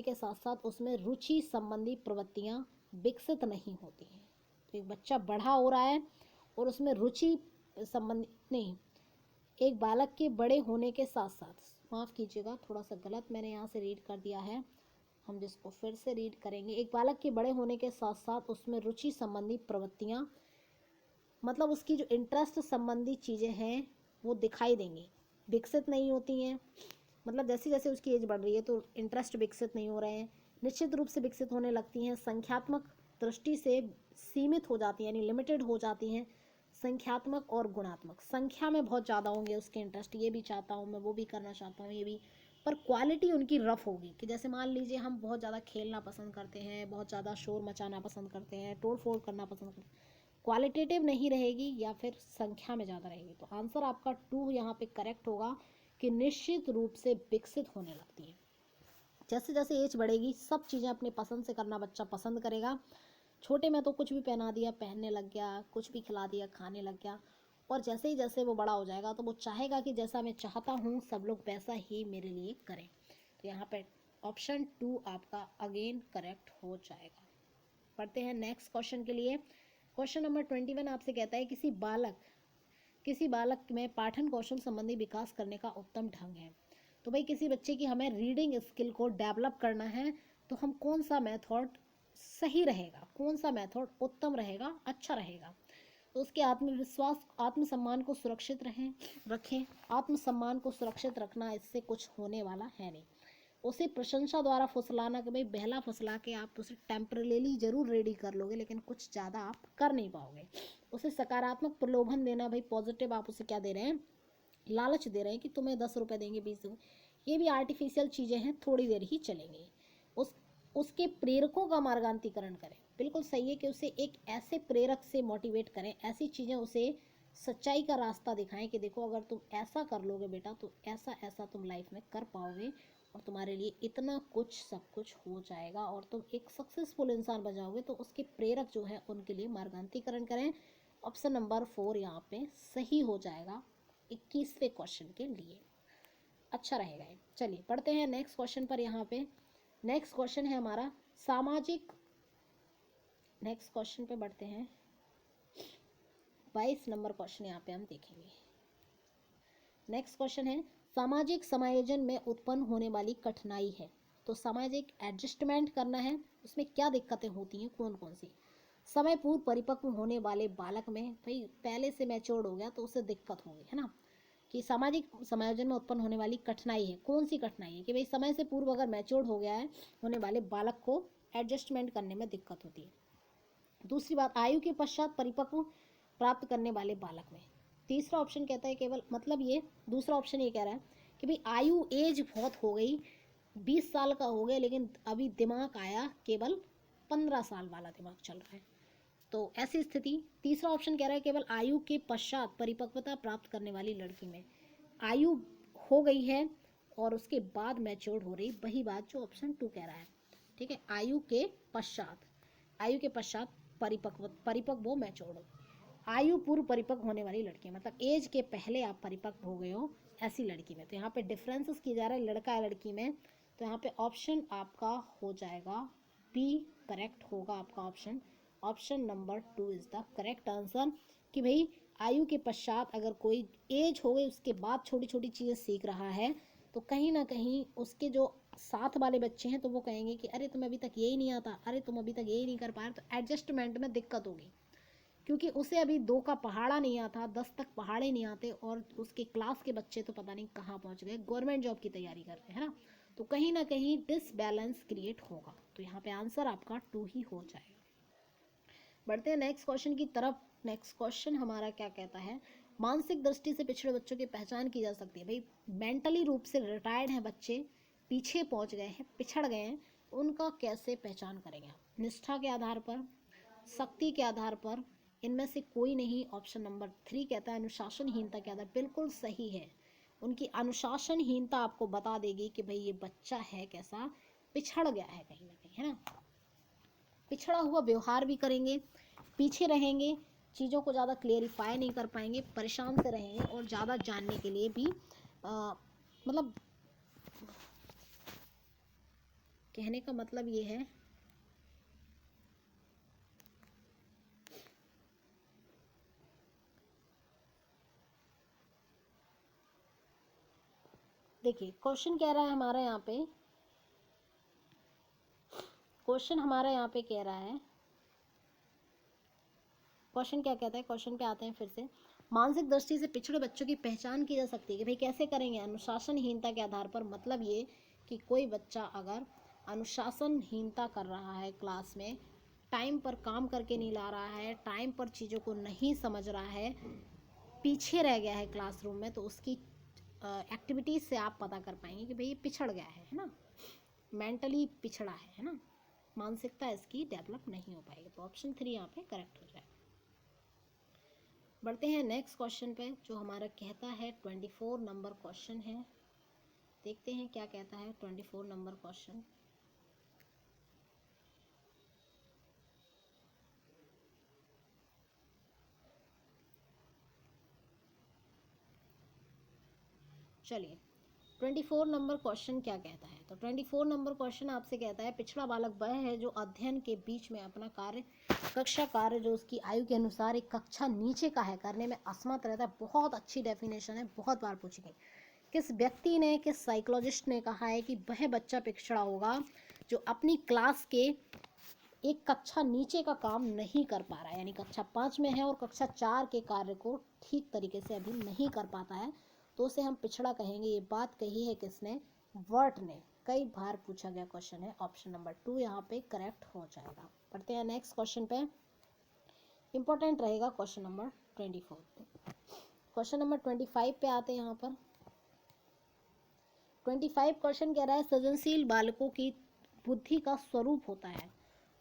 के साथ साथ उसमें रुचि संबंधी प्रवृत्तियां विकसित नहीं होती हैं। तो एक बच्चा बड़ा हो रहा है और उसमें रुचि संबंधी नहीं, एक बालक के बड़े होने के साथ साथ, माफ़ कीजिएगा थोड़ा सा गलत मैंने यहाँ से रीड कर दिया है, हम जिसको फिर से रीड करेंगे। एक बालक के बड़े होने के साथ साथ उसमें रुचि संबंधी प्रवृत्तियाँ, मतलब उसकी जो इंटरेस्ट संबंधी चीज़ें हैं वो दिखाई देंगी, विकसित नहीं होती हैं। मतलब जैसे जैसे उसकी एज बढ़ रही है तो इंटरेस्ट विकसित नहीं हो रहे हैं, निश्चित रूप से विकसित होने लगती हैं, संख्यात्मक दृष्टि से सीमित हो जाती हैं यानी लिमिटेड हो जाती हैं। संख्यात्मक और गुणात्मक, संख्या में बहुत ज़्यादा होंगे उसके इंटरेस्ट, ये भी चाहता हूँ मैं, वो भी करना चाहता हूँ, ये भी, पर क्वालिटी उनकी रफ होगी। कि जैसे मान लीजिए हम बहुत ज़्यादा खेलना पसंद करते हैं, बहुत ज़्यादा शोर मचाना पसंद करते हैं, तोड़ फोड़ करना पसंद करते हैं, क्वालिटेटिव नहीं रहेगी या फिर संख्या में ज़्यादा रहेगी। तो आंसर आपका 2 यहाँ पे करेक्ट होगा कि निश्चित रूप से विकसित होने लगती है। जैसे जैसे एज बढ़ेगी सब चीज़ें अपने पसंद से करना बच्चा पसंद करेगा। छोटे में तो कुछ भी पहना दिया पहनने लग गया, कुछ भी खिला दिया खाने लग गया, और जैसे ही जैसे वो बड़ा हो जाएगा तो वो चाहेगा कि जैसा मैं चाहता हूँ सब लोग वैसा ही मेरे लिए करें। तो यहाँ पे ऑप्शन 2 आपका अगेन करेक्ट हो जाएगा। पढ़ते हैं नेक्स्ट क्वेश्चन के लिए। क्वेश्चन नंबर 21 आपसे कहता है किसी बालक में पाठन कौशल संबंधी विकास करने का उत्तम ढंग है। तो भाई किसी बच्चे की हमें रीडिंग स्किल को डेवलप करना है तो हम कौन सा मेथड सही रहेगा, कौन सा मेथड उत्तम रहेगा, अच्छा रहेगा। तो उसके आत्मविश्वास, आत्मसम्मान को सुरक्षित रखें। आत्मसम्मान को सुरक्षित रखना, इससे कुछ होने वाला है नहीं। उसे प्रशंसा द्वारा फुसलाना, कि भाई बहला फुसला के आप उसे टेम्परेली जरूर रेडी कर लोगे लेकिन कुछ ज़्यादा आप कर नहीं पाओगे। उसे सकारात्मक प्रलोभन देना, भाई पॉजिटिव आप उसे क्या दे रहे हैं, लालच दे रहे हैं कि तुम्हें 10 रुपये देंगे, 20 देंगे, ये भी आर्टिफिशियल चीज़ें हैं, थोड़ी देर ही चलेंगी। उसके प्रेरकों का मार्गांतीकरण करें। बिल्कुल सही है कि उसे एक ऐसे प्रेरक से मोटिवेट करें, ऐसी चीज़ें उसे सच्चाई का रास्ता दिखाएं कि देखो अगर तुम ऐसा कर लोगे बेटा तो ऐसा ऐसा तुम लाइफ में कर पाओगे और तुम्हारे लिए इतना कुछ सब कुछ हो जाएगा और तुम एक सक्सेसफुल इंसान बन जाओगे। तो उसके प्रेरक जो है उनके लिए मार्गांतीकरण करें। ऑप्शन नंबर 4 यहाँ पे सही हो जाएगा 21वें क्वेश्चन के लिए, अच्छा रहेगा। चलिए पढ़ते हैं नेक्स्ट क्वेश्चन पर। यहाँ पे नेक्स्ट क्वेश्चन है हमारा सामाजिक, नेक्स्ट क्वेश्चन पे बढ़ते हैं। 22 नंबर क्वेश्चन यहाँ पे हम देखेंगे। नेक्स्ट क्वेश्चन है सामाजिक समायोजन में उत्पन्न होने वाली कठिनाई है। तो सामाजिक एडजस्टमेंट करना है, उसमें क्या दिक्कतें होती हैं, कौन कौन सी। समय पूर्व परिपक्व होने वाले बालक में, भाई पहले से मैच्योर्ड हो गया तो उससे दिक्कत होगी, है ना। कि सामाजिक समायोजन में उत्पन्न होने वाली कठिनाई है, कौन सी कठिनाई है, कि भाई समय से पूर्व अगर मैच्योर्ड हो गया है होने वाले बालक को एडजस्टमेंट करने में दिक्कत होती है। दूसरी बात, आयु के पश्चात परिपक्व प्राप्त करने वाले बालक में। तीसरा ऑप्शन कहता है केवल, मतलब ये दूसरा ऑप्शन ये कह रहा है कि भाई आयु एज बहुत हो गई, 20 साल का हो गया लेकिन अभी दिमाग आया केवल 15 साल वाला दिमाग चल रहा है। तो ऐसी स्थिति। तीसरा ऑप्शन कह रहा है केवल आयु के पश्चात परिपक्वता प्राप्त करने वाली लड़की में, आयु हो गई है और उसके बाद मैच्योर्ड हो रही, वही बात जो ऑप्शन 2 कह रहा है। ठीक है, आयु के पश्चात परिपक्व वो मैच्योर्ड हो। आयु पूर्व परिपक्व होने वाली लड़की, मतलब एज के पहले आप परिपक्व हो गए हो ऐसी लड़की में। तो यहाँ पे डिफरेंसेस की जा रहा है लड़का या लड़की में। तो यहाँ पे ऑप्शन आपका हो जाएगा बी करेक्ट होगा आपका option. Option number 2 is the correct answer. कि भाई आयु के पश्चात अगर कोई एज हो गई उसके बाद छोटी छोटी चीज़ें सीख रहा है तो कहीं ना कहीं उसके जो साथ वाले बच्चे हैं तो वो कहेंगे कि अरे तुम अभी तक यही नहीं आता, अरे तुम अभी तक यही नहीं कर पा रहे, तो एडजस्टमेंट में दिक्कत होगी। क्योंकि उसे अभी 2 का पहाड़ा नहीं आता, 10 तक पहाड़े नहीं आते, और उसके क्लास के बच्चे तो पता नहीं कहाँ पहुँच गए, गवर्नमेंट जॉब की तैयारी कर रहे हैं ना। तो कहीं ना कहीं डिसबैलेंस क्रिएट होगा। तो यहाँ पे आंसर आपका 2 ही हो जाएगा। बढ़ते हैं नेक्स्ट क्वेश्चन की तरफ। नेक्स्ट क्वेश्चन हमारा क्या कहता है, मानसिक दृष्टि से पिछड़े बच्चों की पहचान की जा सकती है। भाई मेंटली रूप से रिटायर्ड हैं बच्चे, पीछे पहुंच गए हैं, पिछड़ गए हैं, उनका कैसे पहचान करेंगे आप? निष्ठा के आधार पर, शक्ति के आधार पर, इनमें से कोई नहीं। ऑप्शन नंबर 3 कहता है अनुशासनहीनता के आधार। बिल्कुल सही है, उनकी अनुशासनहीनता आपको बता देगी कि भाई ये बच्चा है कैसा, पिछड़ गया है कहीं ना कहीं, है ना। पिछड़ा हुआ व्यवहार भी करेंगे, पीछे रहेंगे, चीज़ों को ज़्यादा क्लेरिफाई नहीं कर पाएंगे, परेशान से रहेंगे, और ज़्यादा जानने के लिए भी मतलब कहने का मतलब ये है देखिए क्वेश्चन कह रहा है हमारा यहाँ पे, क्वेश्चन हमारा यहाँ पे कह रहा है, क्वेश्चन क्या कहता है, क्वेश्चन पे आते हैं फिर से। मानसिक दृष्टि से पिछड़े बच्चों की पहचान की जा सकती है। कि भाई कैसे करेंगे? अनुशासनहीनता के आधार पर। मतलब ये कि कोई बच्चा अगर अनुशासनहीनता कर रहा है क्लास में, टाइम पर काम करके नहीं ला रहा है, टाइम पर चीज़ों को नहीं समझ रहा है, पीछे रह गया है क्लासरूम में, तो उसकी एक्टिविटीज़ से आप पता कर पाएंगे कि भाई ये पिछड़ गया है ना, मेंटली पिछड़ा है ना, मानसिकता इसकी डेवलप नहीं हो पाएगी। तो ऑप्शन 3 यहाँ पे करेक्ट हो जाएगा। बढ़ते हैं नेक्स्ट क्वेश्चन पे, जो हमारा कहता है 24 नंबर क्वेश्चन है। देखते हैं क्या कहता है 24 नंबर क्वेश्चन। चलिए 24 नंबर क्वेश्चन क्या कहता है। तो 24 नंबर क्वेश्चन आपसे कहता है पिछड़ा बालक वह है जो अध्ययन के बीच में अपना कार्य, कक्षा कार्य जो उसकी आयु के अनुसार एक कक्षा नीचे का है करने में असमर्थ रहता है। बहुत अच्छी डेफिनेशन है, बहुत बार पूछी गई। किस व्यक्ति ने, किस साइकोलॉजिस्ट ने कहा है कि वह बच्चा पिछड़ा होगा जो अपनी क्लास के एक कक्षा नीचे का काम नहीं कर पा रहा है, यानी कक्षा 5 में है और कक्षा 4 के कार्य को ठीक तरीके से अभी नहीं कर पाता है, तो उसे हम पिछड़ा कहेंगे। ये बात कही है किसने? वर्ट ने। कई बार पूछा गया क्वेश्चन है। ऑप्शन नंबर 2 यहाँ पे करेक्ट हो जाएगा। पढ़ते हैं नेक्स्ट क्वेश्चन पे, इंपॉर्टेंट रहेगा क्वेश्चन नंबर 24। क्वेश्चन नंबर 25 पे आते हैं। यहाँ पर 25 क्वेश्चन कह रहा है सृजनशील बालकों की बुद्धि का स्वरूप होता है।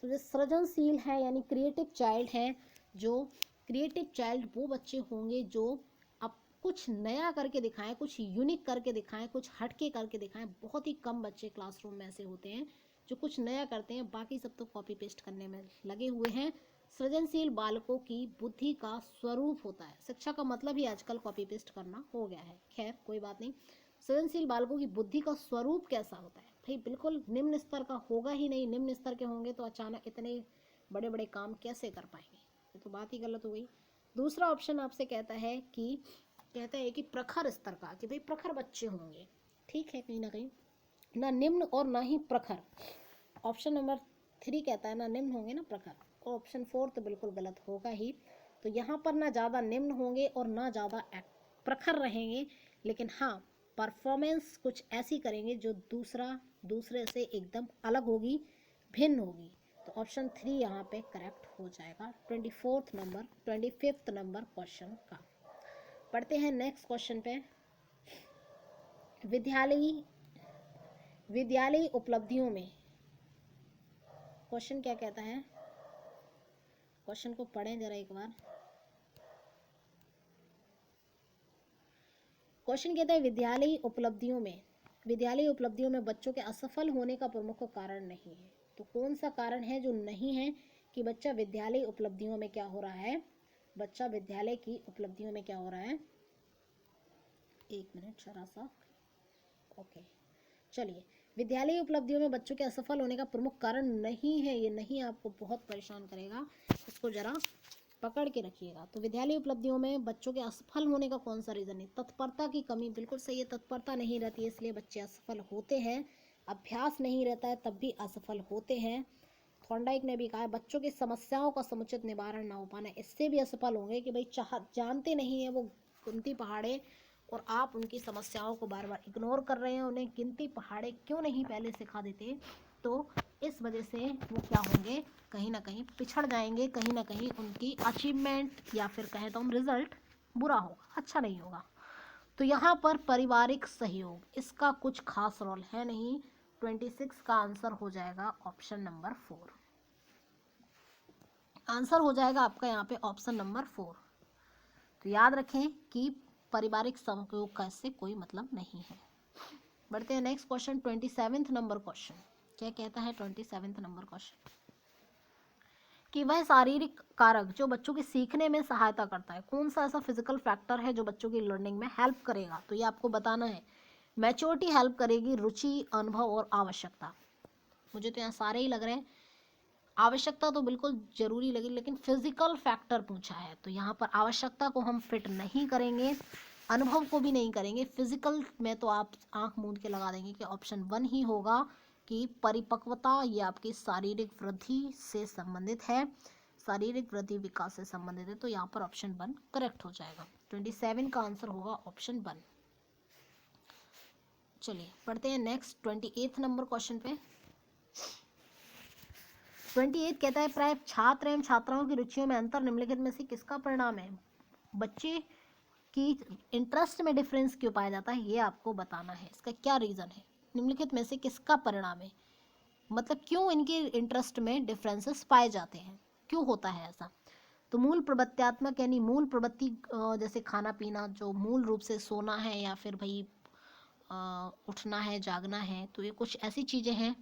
तो जो सृजनशील है यानी क्रिएटिव चाइल्ड है, जो क्रिएटिव चाइल्ड वो बच्चे होंगे जो अब कुछ नया करके दिखाएं, कुछ यूनिक करके दिखाएं, कुछ हटके करके दिखाएं। बहुत ही कम बच्चे क्लासरूम में ऐसे होते हैं जो कुछ नया करते हैं, बाकी सब तो कॉपी पेस्ट करने में लगे हुए हैं। सृजनशील बालकों की बुद्धि का स्वरूप होता है। शिक्षा का मतलब ही आजकल कॉपी पेस्ट करना हो गया है, खैर कोई बात नहीं। सृजनशील बालकों की बुद्धि का स्वरूप कैसा होता है? भाई बिल्कुल निम्न स्तर का होगा ही नहीं। निम्न स्तर के होंगे तो अचानक इतने बड़े बड़े काम कैसे कर पाएंगे? ये तो बात ही गलत हो गई। दूसरा ऑप्शन आपसे कहता है कि प्रखर स्तर का, कि भाई प्रखर बच्चे होंगे। ठीक है, कहीं ना कहीं ना निम्न और ना ही प्रखर। ऑप्शन नंबर 3 कहता है ना निम्न होंगे ना प्रखर, और ऑप्शन 4 तो बिल्कुल गलत होगा ही। तो यहाँ पर ना ज़्यादा निम्न होंगे और ना ज़्यादा प्रखर रहेंगे, लेकिन हाँ परफॉर्मेंस कुछ ऐसी करेंगे जो दूसरे से एकदम अलग होगी, भिन्न होगी। तो ऑप्शन 3 यहाँ पे करेक्ट हो जाएगा 25th नंबर क्वेश्चन का। पढ़ते हैं नेक्स्ट क्वेश्चन पे, विद्यालयी उपलब्धियों में। क्वेश्चन क्या कहता है? क्वेश्चन को पढ़ें जरा एक बार। क्वेश्चन कहता है विद्यालयी उपलब्धियों में बच्चों के असफल होने का प्रमुख कारण नहीं है। तो कौन सा कारण है जो नहीं है कि बच्चा विद्यालयी उपलब्धियों में क्या हो रहा है? बच्चा विद्यालय की उपलब्धियों में क्या हो रहा है? एक मिनट जरा सा, ओके चलिए। विद्यालय उपलब्धियों में बच्चों के असफल होने का प्रमुख कारण नहीं है, ये नहीं आपको बहुत परेशान करेगा, इसको जरा पकड़ के रखिएगा। तो विद्यालय उपलब्धियों में बच्चों के असफल होने का कौन सा रीज़न है? तत्परता की कमी, बिल्कुल सही है, तत्परता नहीं रहती है इसलिए बच्चे असफल होते हैं। अभ्यास नहीं रहता है तब भी असफल होते हैं। थॉर्नडाइक ने भी कहा है बच्चों की समस्याओं का समुचित निवारण ना हो पाना, इससे भी असफल होंगे कि भाई जानते नहीं है वो गिनती पहाड़े और आप उनकी समस्याओं को बार बार इग्नोर कर रहे हैं, उन्हें गिनती पहाड़े क्यों नहीं पहले सिखा देते, तो इस वजह से वो क्या होंगे, कहीं ना कहीं पिछड़ जाएंगे, कहीं ना कहीं उनकी अचीवमेंट या फिर कहें तो हम रिजल्ट बुरा होगा, अच्छा नहीं होगा। तो यहाँ पर पारिवारिक सहयोग, इसका कुछ खास रोल है नहीं। 26 का आंसर हो जाएगा ऑप्शन नंबर 4। आंसर हो जाएगा आपका यहाँ पे ऑप्शन नंबर 4। तो याद रखें कि पारिवारिक सहयोग का इससे कोई मतलब नहीं है। बढ़ते हैं नेक्स्ट क्वेश्चन, 27 नंबर क्वेश्चन। क्या कहता है 27 नंबर क्वेश्चन? कि वह शारीरिक कारक जो बच्चों के सीखने में सहायता करता है, कौन सा ऐसा फिजिकल फैक्टर है जो बच्चों की लर्निंग में हेल्प करेगा? तो ये आपको बताना है। मैच्योरिटी हेल्प करेगी, रुचि, अनुभव और आवश्यकता। मुझे तो यहाँ सारे ही लग रहे हैं। आवश्यकता तो बिल्कुल जरूरी लगी, लेकिन फिजिकल फैक्टर पूछा है तो यहाँ पर आवश्यकता को हम फिट नहीं करेंगे, अनुभव को भी नहीं करेंगे। फिजिकल में तो आप आंख मूंद के लगा देंगे कि ऑप्शन 1 ही होगा कि परिपक्वता, ये आपकी शारीरिक वृद्धि से संबंधित है, शारीरिक वृद्धि विकास से संबंधित है, तो यहाँ पर ऑप्शन 1 करेक्ट हो जाएगा। 27 का आंसर होगा ऑप्शन 1। चलिए पढ़ते हैं नेक्स्ट 28 नंबर क्वेश्चन पे। 28 कहता है प्राय छात्र एवं छात्राओं की रुचियों में अंतर निम्नलिखित में से किसका परिणाम है? बच्चे की इंटरेस्ट में डिफरेंस क्यों पाया जाता है, ये आपको बताना है, इसका क्या रीज़न है, निम्नलिखित में से किसका परिणाम है, मतलब क्यों इनके इंटरेस्ट में डिफरेंसेस पाए जाते हैं, क्यों होता है ऐसा? तो मूल प्रवृत्त्यात्मक यानी मूल प्रवृत्ति, जैसे खाना पीना, जो मूल रूप से सोना है या फिर भाई उठना है, जागना है, तो ये कुछ ऐसी चीज़ें हैं,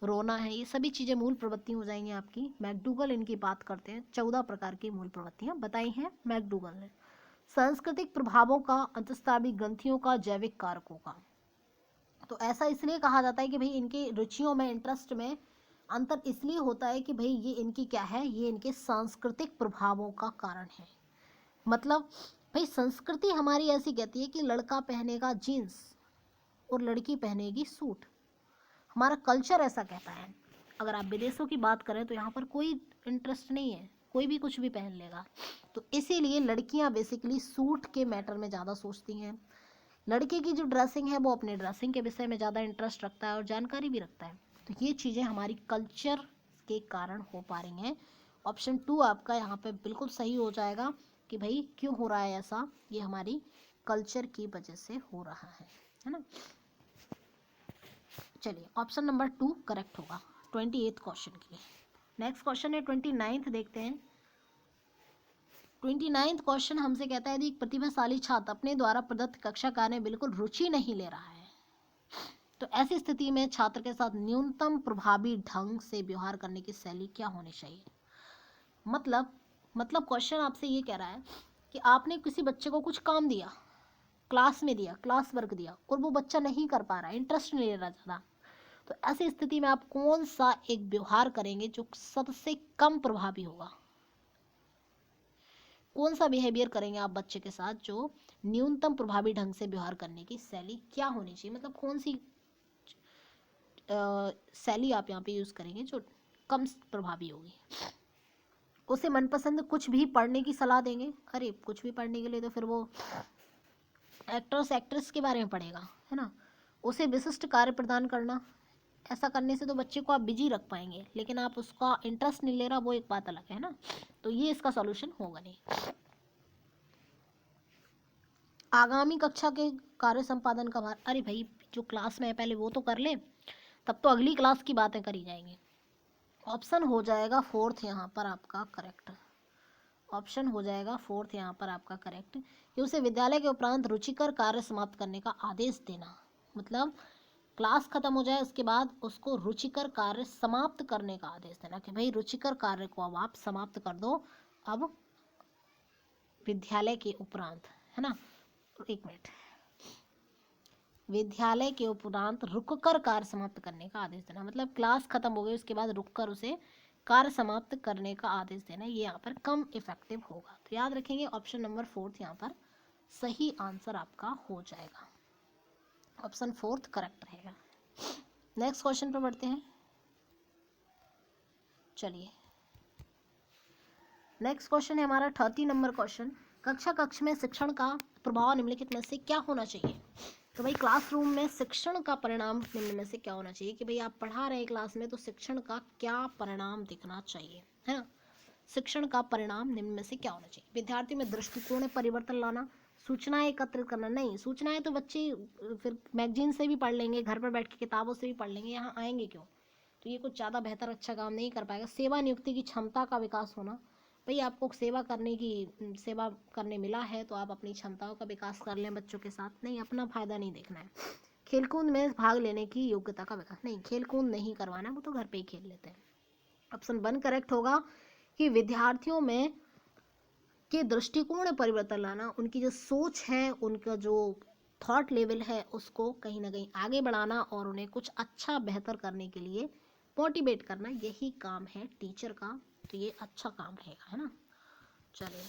रोना है, ये सभी चीज़ें मूल प्रवृत्ति हो जाएंगी आपकी। मैकडूगल इनकी बात करते हैं, 14 प्रकार की मूल प्रवृत्तियाँ बताई हैं मैकडूगल ने। सांस्कृतिक प्रभावों का, अंतस्रावी ग्रंथियों का, जैविक कारकों का। तो ऐसा इसलिए कहा जाता है कि भाई इनके रुचियों में, इंटरेस्ट में अंतर इसलिए होता है कि भाई ये इनकी क्या है, ये इनके सांस्कृतिक प्रभावों का कारण है। मतलब भाई संस्कृति हमारी ऐसी कहती है कि लड़का पहनेगा जीन्स और लड़की पहनेगी सूट, हमारा कल्चर ऐसा कहता है। अगर आप विदेशों की बात करें तो यहाँ पर कोई इंटरेस्ट नहीं है, कोई भी कुछ भी पहन लेगा। तो इसीलिए लड़कियाँ बेसिकली सूट के मैटर में ज़्यादा सोचती हैं, लड़के की जो ड्रेसिंग है वो अपने ड्रेसिंग के विषय में ज़्यादा इंटरेस्ट रखता है और जानकारी भी रखता है। तो ये चीज़ें हमारी कल्चर के कारण हो पा रही हैं। ऑप्शन 2 आपका यहाँ पे बिल्कुल सही हो जाएगा कि भाई क्यों हो रहा है ऐसा, ये हमारी कल्चर की वजह से हो रहा है ना। चलिए ऑप्शन नंबर 2 करेक्ट होगा 28 क्वेश्चन के लिए। नेक्स्ट क्वेश्चन है 29th, देखते हैं। 29th क्वेश्चन हमसे कहता है यदि एक प्रतिभाशाली छात्र अपने द्वारा प्रदत्त कक्षा कार्य में बिल्कुल रुचि नहीं ले रहा है, तो ऐसी स्थिति में छात्र के साथ न्यूनतम प्रभावी ढंग से व्यवहार करने की शैली क्या होनी चाहिए? मतलब क्वेश्चन आपसे ये कह रहा है कि आपने किसी बच्चे को कुछ काम दिया, क्लास में दिया, क्लास वर्क दिया, और वो बच्चा नहीं कर पा रहा, इंटरेस्ट नहीं ले रहा ज़्यादा, तो ऐसी स्थिति में आप कौन सा एक व्यवहार करेंगे जो सबसे कम प्रभावी होगा? कौन सा बिहेवियर करेंगे आप बच्चे के साथ जो न्यूनतम प्रभावी ढंग से व्यवहार करने की शैली क्या होनी चाहिए, मतलब कौन सी शैली आप यहाँ पे यूज करेंगे जो कम प्रभावी होगी? उसे मनपसंद कुछ भी पढ़ने की सलाह देंगे? अरे कुछ भी पढ़ने के लिए तो फिर वो एक्टर्स एक्ट्रेस के बारे में पढ़ेगा, है ना। उसे विशिष्ट कार्य प्रदान करना, ऐसा करने से तो बच्चे को आप बिजी रख पाएंगे, लेकिन आप उसका इंटरेस्ट नहीं ले रहा, वो एक बात अलग है ना। तो ये इसका सॉल्यूशन होगा नहीं। आगामी कक्षा के कार्य संपादन का भार, अरे भाई जो क्लास में है पहले वो तो कर ले, तब तो अगली क्लास की बातें करी जाएंगी। ऑप्शन हो जाएगा 4th यहाँ पर आपका करेक्ट। ऑप्शन हो जाएगा 4th यहाँ पर आपका करेक्ट कि उसे विद्यालय के उपरांत रुचिकर कार्य समाप्त करने का आदेश देना। मतलब क्लास खत्म हो जाए उसके बाद उसको रुचिकर कार्य समाप्त करने का आदेश देना कि भाई रुचिकर कार्य को अब आप समाप्त कर दो, अब विद्यालय के उपरांत, है ना। एक मिनट, विद्यालय के उपरांत रुककर कार्य समाप्त करने का आदेश देना, मतलब क्लास खत्म हो गई उसके बाद रुककर उसे कार्य समाप्त करने का आदेश देना, ये यहाँ पर कम इफेक्टिव होगा। तो याद रखेंगे ऑप्शन नंबर 4 यहाँ पर सही आंसर आपका हो जाएगा, ऑप्शन 4 करेक्ट रहेगा। नेक्स्ट क्वेश्चन पर बढ़ते हैं। चलिए नेक्स्ट क्वेश्चन है हमारा 30 नंबर क्वेश्चन, कक्ष में शिक्षण का प्रभाव निम्नलिखित में से क्या होना चाहिए। तो भाई क्लासरूम में शिक्षण का परिणाम निम्न में से क्या होना चाहिए, कि भाई आप पढ़ा रहे हैं क्लास में तो शिक्षण का क्या परिणाम दिखना चाहिए, है ना। शिक्षण का परिणाम निम्न में से क्या होना चाहिए। विद्यार्थी में दृष्टिकोण में परिवर्तन लाना, सूचनाएं एकत्रित करना, नहीं सूचनाएं तो बच्चे फिर मैगजीन से भी पढ़ लेंगे, घर पर बैठ के किताबों से भी पढ़ लेंगे, यहाँ आएंगे क्यों, तो ये कुछ ज़्यादा बेहतर अच्छा काम नहीं कर पाएगा। सेवा नियुक्ति की क्षमता का विकास होना, भाई आपको सेवा करने मिला है तो आप अपनी क्षमताओं का विकास कर लें बच्चों के साथ, नहीं अपना फायदा नहीं देखना है। खेलकूद में भाग लेने की योग्यता का विकास, नहीं खेलकूद नहीं करवाना, वो तो घर पे ही खेल लेते हैं। ऑप्शन 1 करेक्ट होगा कि विद्यार्थियों में के दृष्टिकोण में परिवर्तन लाना, उनकी जो सोच है, उनका जो थॉट लेवल है उसको कहीं ना कहीं आगे बढ़ाना और उन्हें कुछ अच्छा बेहतर करने के लिए मोटिवेट करना, यही काम है टीचर का, तो ये अच्छा काम रहेगा, है ना। चलिए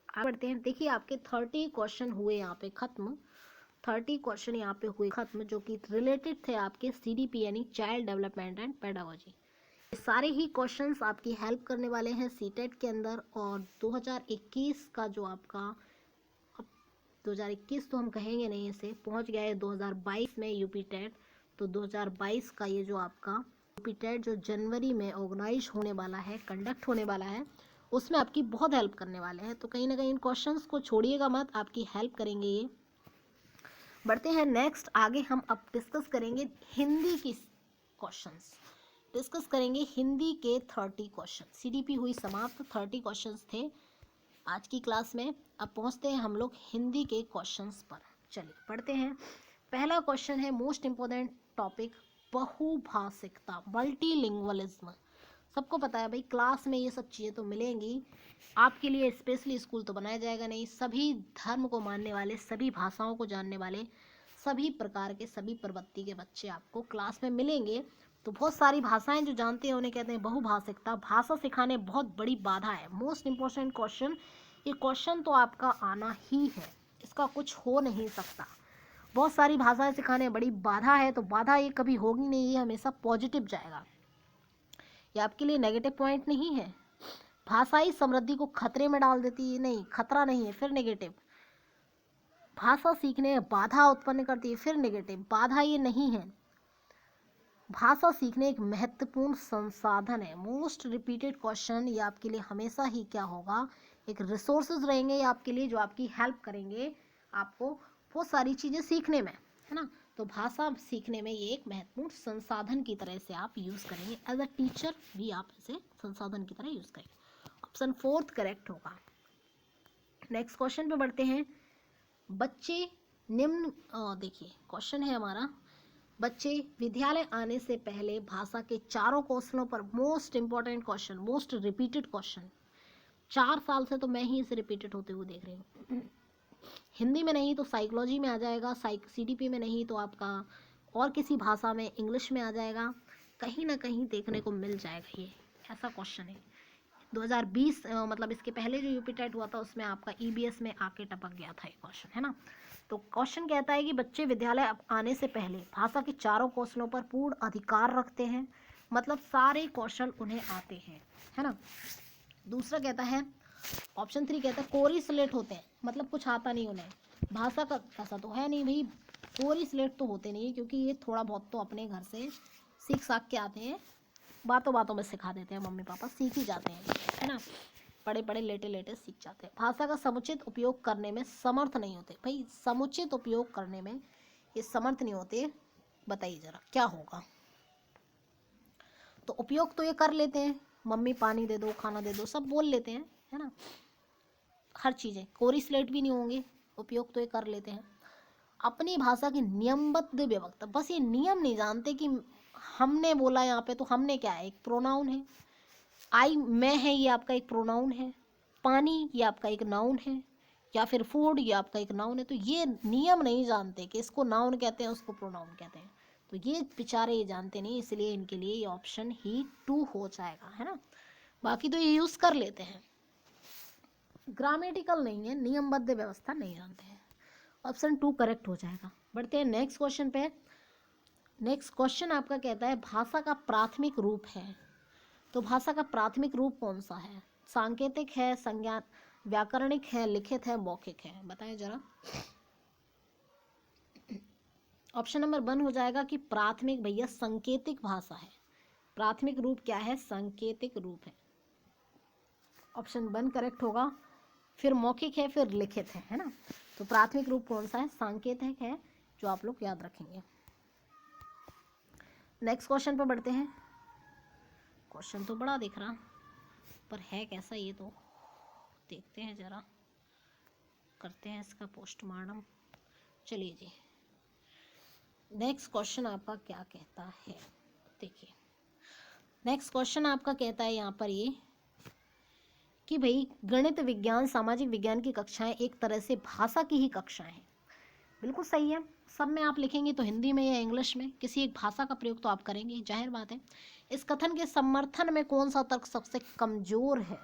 आगे बढ़ते हैं। देखिए आपके 30 क्वेश्चन हुए यहाँ पे खत्म, 30 क्वेश्चन यहाँ पे हुए खत्म जो कि रिलेटेड थे आपके CDP यानी चाइल्ड डेवलपमेंट एंड पेडागोजी। सारे ही क्वेश्चंस आपकी हेल्प करने वाले हैं सीटेट के अंदर, और 2021 का जो आपका 2021 तो हम कहेंगे नहीं, इसे पहुंच गया है 2022 में यूपी टेट, तो 2022 का ये जो आपका यूपी टेट जो जनवरी में ऑर्गेनाइज होने वाला है, कंडक्ट होने वाला है, उसमें आपकी बहुत हेल्प करने वाले हैं। तो कहीं ना कहीं इन क्वेश्चंस को छोड़िएगा मत, आपकी हेल्प करेंगे ये। बढ़ते हैं नेक्स्ट आगे, हम अब डिस्कस करेंगे हिंदी की क्वेश्चंस, डिस्कस करेंगे हिंदी के 30 क्वेश्चन। CDP हुई समाप्त, 30 क्वेश्चंस थे आज की क्लास में। अब पहुंचते हैं हम लोग हिंदी के क्वेश्चंस पर। चलिए पढ़ते हैं। पहला क्वेश्चन है मोस्ट इम्पोर्टेंट टॉपिक बहुभाषिकता, मल्टीलिंगुअलिज्म। सबको पता है भाई क्लास में ये सब चीज़ें तो मिलेंगी, आपके लिए स्पेशली स्कूल तो बनाया जाएगा नहीं। सभी धर्म को मानने वाले, सभी भाषाओं को जानने वाले, सभी प्रकार के, सभी प्रवृत्ति के बच्चे आपको क्लास में मिलेंगे। तो बहुत सारी भाषाएं जो जानते हैं उन्हें कहते हैं बहुभाषिकता। भाषा सिखाने बहुत बड़ी बाधा है, मोस्ट इम्पोर्टेंट क्वेश्चन, ये क्वेश्चन तो आपका आना ही है, इसका कुछ हो नहीं सकता। बहुत सारी भाषाएं सिखाने बड़ी बाधा है, तो बाधा ये कभी होगी नहीं, ये हमेशा पॉजिटिव जाएगा, ये आपके लिए नेगेटिव पॉइंट नहीं है। भाषाई समृद्धि को खतरे में डाल देती है, नहीं खतरा नहीं है, फिर नेगेटिव। भाषा सीखने में बाधा उत्पन्न करती है, फिर नेगेटिव। बाधा ये नहीं है, भाषा सीखने एक महत्वपूर्ण संसाधन है। मोस्ट रिपीटेड क्वेश्चन, ये आपके लिए हमेशा ही क्या होगा, एक रिसोर्सेज रहेंगे ये आपके लिए, जो आपकी हेल्प करेंगे आपको बहुत सारी चीज़ें सीखने में, है ना। तो भाषा सीखने में ये एक महत्वपूर्ण संसाधन की तरह से आप यूज़ करेंगे, एज अ टीचर भी आप इसे संसाधन की तरह यूज़ करेंगे। ऑप्शन 4 करेक्ट होगा। नेक्स्ट क्वेश्चन पे बढ़ते हैं। बच्चे निम्न देखिए क्वेश्चन है हमारा, बच्चे विद्यालय आने से पहले भाषा के चारों कौशलों पर, most important question, most repeated question, 4 साल से तो मैं ही इसे रिपीटेड होते हुए देख रही हूँ। हिंदी में नहीं तो साइकोलॉजी में आ जाएगा, CDP में नहीं तो आपका और किसी भाषा में, इंग्लिश में आ जाएगा, कहीं ना कहीं देखने को मिल जाएगा, ये ऐसा क्वेश्चन है। 2020 मतलब इसके पहले जो यूपी टेट हुआ था उसमें आपका EBS में आके टपक गया था ये क्वेश्चन, है ना। तो क्वेश्चन कहता है कि बच्चे विद्यालय आने से पहले भाषा के चारों कौशलों पर पूर्ण अधिकार रखते हैं, मतलब सारे कौशल उन्हें आते हैं, है ना। दूसरा कहता है, ऑप्शन 3 कहता है कोरी स्लेट होते हैं, मतलब कुछ आता नहीं उन्हें। भाषा का ऐसा तो है नहीं भाई, कोरी स्लेट तो होते नहीं, क्योंकि ये थोड़ा बहुत तो अपने घर से सीख साख के आते हैं, बातों बातों में सिखा देते हैं मम्मी पापा, सीख ही जाते हैं, है ना, पढ़े पढ़े लेटे लेटे सीख जाते हैं। भाषा का समुचित उपयोग करने में समर्थ नहीं होते, भाई समुचित उपयोग करने में ये समर्थ नहीं होते, बताइए जरा क्या होगा। तो उपयोग तो ये कर लेते हैं, मम्मी पानी दे दो, खाना दे दो, सब बोल लेते हैं, है ना, हर चीज़ें, कोरी स्लेट भी नहीं होंगे, उपयोग तो ये कर लेते हैं। अपनी भाषा की नियमबद्ध व्यवस्था, बस ये नियम नहीं जानते कि हमने बोला यहाँ पे तो हमने क्या है, एक प्रोनाउन है। आई मैं है, ये आपका एक प्रोनाउन है। पानी ये आपका एक नाउन है। या फिर फूड, ये आपका एक नाउन है। तो ये नियम नहीं जानते कि इसको नाउन कहते हैं, उसको प्रोनाउन कहते हैं। तो ये बेचारे ये जानते नहीं, इसलिए इनके लिए ये ऑप्शन ही 2 हो जाएगा, है ना। बाकी तो ये यूज कर लेते हैं, ग्रामेटिकल नहीं है, नियमबद्ध व्यवस्था नहीं जानते हैं। ऑप्शन 2 करेक्ट हो जाएगा। बढ़ते हैं नेक्स्ट क्वेश्चन पे। नेक्स्ट क्वेश्चन आपका कहता है भाषा का प्राथमिक रूप है। तो भाषा का प्राथमिक रूप कौन सा है? सांकेतिक है, संज्ञा व्याकरणिक है, लिखित है, मौखिक है? बताएं जरा। ऑप्शन नंबर 1 हो जाएगा कि प्राथमिक भैया संकेतिक भाषा है। प्राथमिक रूप क्या है? संकेतिक रूप है। ऑप्शन 1 करेक्ट होगा। फिर मौखिक है, फिर लिखित है ना। तो प्राथमिक रूप कौन सा है? सांकेतिक है, जो आप लोग याद रखेंगे। नेक्स्ट क्वेश्चन पर बढ़ते हैं। क्वेश्चन तो बड़ा दिख रहा, पर है कैसा ये तो देखते हैं जरा, करते हैं इसका पोस्टमार्टम। चलिए जी, नेक्स्ट क्वेश्चन आपका क्या कहता है, देखिए। नेक्स्ट क्वेश्चन आपका कहता है यहाँ पर ये कि भाई गणित, विज्ञान, सामाजिक विज्ञान की कक्षाएं एक तरह से भाषा की ही कक्षाएं हैं। बिल्कुल सही है। सब में आप लिखेंगे तो हिंदी में या इंग्लिश में किसी एक भाषा का प्रयोग तो आप करेंगे, जाहिर बात है। इस कथन के समर्थन में कौन सा तर्क सबसे कमजोर है?